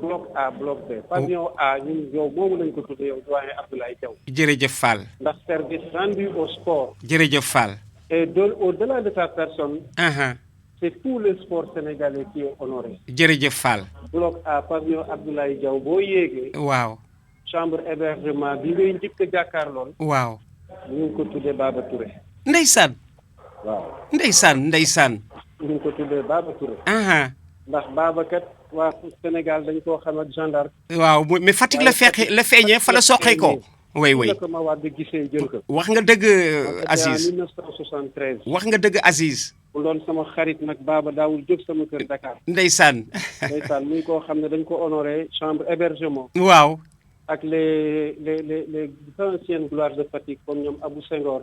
bloc A bloc B. pavillon A ñun yow moomu lañ ko tuddee yow doyen Abdoulaye Diaw.
jërëjëf Fall.
ndax service rendu au sport.
jërëjëf Fall.
et au-delà de ta personne. c'est tout le sport sénégalais qui est honoré.
jërëjëf Fall.
bloc A pavillon Abdoulaye Diaw boo yéegee.
waaw.
chambre hébergement bi ngay njëkk a jàkkaarlool.
waaw.
ñu ngi ko tuddee Baba Touré.
ndeysaan.
waaw.
ndeysaan.
ñu ngi ko tuddee Baba Touré. ndax Baba kat waa Sénégal dañ koo xam ak gendarme.
waaw mais Fatick la feeñee fa la soqee ko. oui.
la ko ma waa gisee jël ko.
wax nga dëgg Aziz.
en 1973.
wax nga dëgg Aziz.
bu doon sama xarit nag Baba daawul jóg sama kër Dakar.
ndeysaan.
muy koo xam ne dañ ko honoré chambre hébergement.
waaw.
ak les anciennes gloires de Fatick comme ñoom Abou Senghor.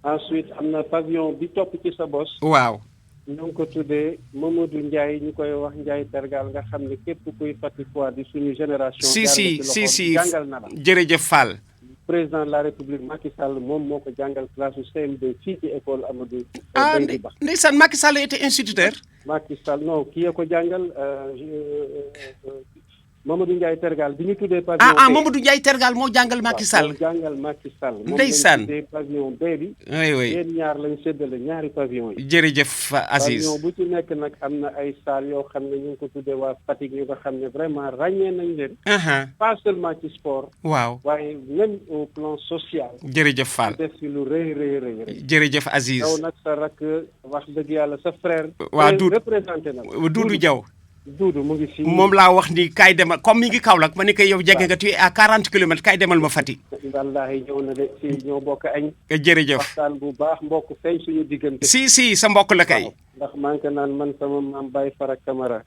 ensuite am na pavillon bi topp ci sa bos.
waaw.
ñu ngi ko tuddee Mamadou Ndiaye ñu koy wax Ndiaye Tergal nga xam ne képp kuy Fatick waa di suñu génération.
si
jàngal na la.
jërëjëf Fall.
président de la République Macky Sall moom moo ko jàngal classe su CM2 fii ci école Amadou.
ndeysaan Macky Sall était instituteur.
Macky Sall non kii ko jàngal Mamadou Ndiaye Tergal bi ñu tuddee pavillon B.
Mamadou Ndiaye Tergal moo jàngal Macky Sall.
moo jàngal Macky Sall.
ndeysaan
moom lañ tuddee pavillon B bi.
oui.
yéen ñaar lañ séddale ñaari pavillon yi.
jërëjëf Aziz.
pavillon bu ci nekk nag am na ay salle yoo xam ne ñu ngi ko tuddee waa Fatick ñu nga xam ne vraiment ràññee nañ leen. pas seulement ci sport.
waaw
waaye même au plan social.
jërëjëf Fall.
def ci lu rëy.
jërëjëf Aziz.
yow nag sa rakk wax dëgg yàlla sa frère.
waa Doudou
représenté na
Doudou Diaw.
Doudou mu ngi fi.
moom laa wax ni kaay demal comme mi ngi Kaolack ma ne ko yow jege nga tu es à 40 kilomètres kaay demal ma Fatick.
wallaahi ñëw na de si ñoo bokk añ.
jërëjëf
waxtaan bu baax mbokk feeñ suñu diggante.
si sa mbokk la kay.
ndax maa ngi ko naan man sama maam Baye Fara Camara.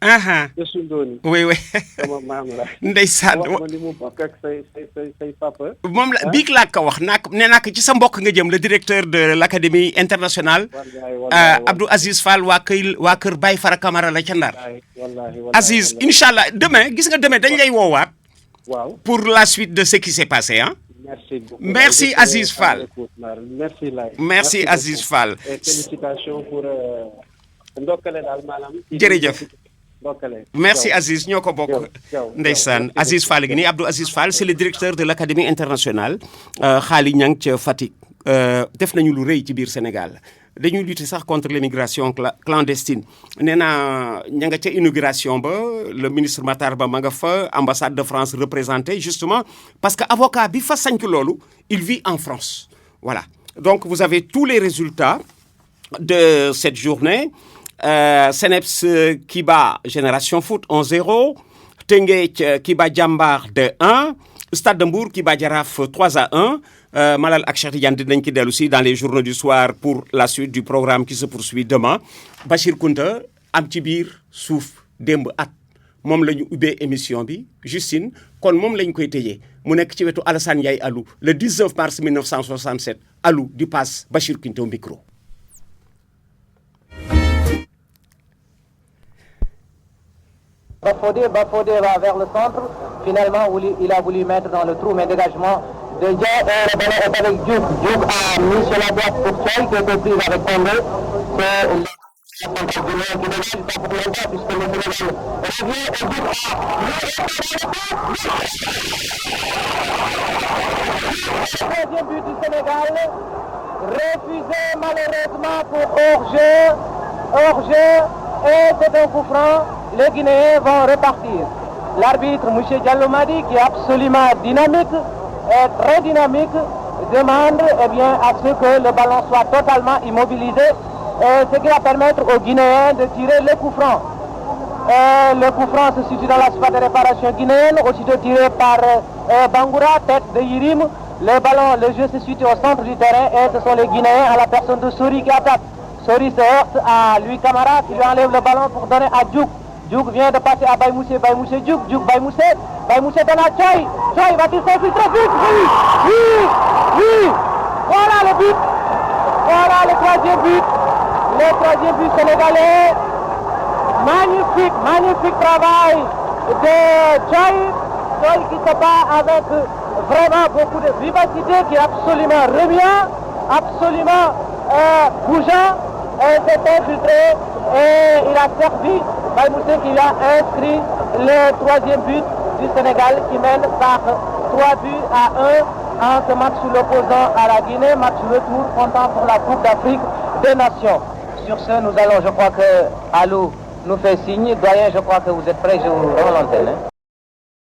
Yesu Ndoni.
oui.
sama maam la.
ndeysaan
wax ma li mu bokk ak say papa.
moom la biig laa ko wax nee naa ko ci sa mbokk nga jëm le directeur de l'académie internationale. Abdou Aziz Fall waa kër Baye Fara Camara la ca Ndar. Aziz incha allah demain gis nga demain dañ lay woowaat.
waaw
pour la suite de ce qui s'est passé
Merci beaucoup.
Merci Aziz Fall.
Merci Laye.
Merci Aziz Fall.
Et félicitations pour ndokkale daal maanaam.
jërëjëf.
ndokkale.
Merci Aziz ñoo ko bokk. ndeysaan Aziz Fall gi nii Abdou Aziz Fall c'est le directeur de l'académie internationale Xaali Ñang ca Fatick def nañu lu rëy ci biir Sénégal dañuy lutter sax contre l'immigration clandestine nee naa ña nga ca inauguration ba le ministre Matar Ba ma nga fa ambassade de France représentée justement parce que avocat bi fa sanc loolu il vit en France voilà donc vous avez tous les résultats de cette journée CNEPS Kiba Génération Foot 1-0 Teungueth Kiba Jambar 2-1 Stade de Mbour Kiba Jaraaf 3-1 Malal ak Cheikh Tidiane dinañ ci dellu si dans les journaux du soir pour la suite du programme qui se poursuit demain Bachir Kounta am ci biir suuf démb at moom la ñu ubbee émission bi Justine kon moom lañ koy tëjee mu nekk ci wetu Alassane Ndiaye Alou le 19 mars 1967 Alou di passe Bachir Kounta au micro.
Bafodé va vers le centre. Finalement, il a voulu mettre dans le trou, mais dégagement de Dieng. Et le ballon est avec Diouk. Diouk a mis sur la droite pour Tchoy, qui a été pris avec Condé. C'est le qui dégage pas pour longtemps, puisque le Sénégal revient et Diouk a... Troisième but du Sénégal, refusé malheureusement pour hors-jeu, et c'est un coup franc. Les Guinéens vont repartir. L'arbitre, M. Diallo Madi, qui est absolument dynamique, est très dynamique, demande à ce que le ballon soit totalement immobilisé, ce qui va permettre aux Guinéens de tirer le coup franc. Le coup franc se situe dans la surface de réparation guinéenne, aussitôt tiré par Bangoura, tête de Yirim. Le jeu se situe au centre du terrain et ce sont les Guinéens à la personne de Sori qui attaque. Sori se heurte à Louis Camara qui lui enlève le ballon pour donner à Diouk. Diouk vient de passer à Baye-Moussé, Diouk, Baye-Moussé donne à Tchoy. Tchoy va-t-il s'infiltrer vite? Oui. Voilà le but. Voilà le troisième but. Le troisième but sénégalais. Magnifique travail de Tchoy qui se bat avec vraiment beaucoup de vivacité, qui est absolument remuant, absolument bougeant, et s'est infiltré et il a servi Baye-Moussé qui a inscrit le troisième but du Sénégal qui mène par 3 buts à 1 en ce match l'opposant à la Guinée, match retour comptant pour la Coupe d'Afrique des Nations. Sur ce, nous allons, je crois que Alou nous fait signe. Doyen, je crois que vous êtes prêts, je vous rends l'antenne.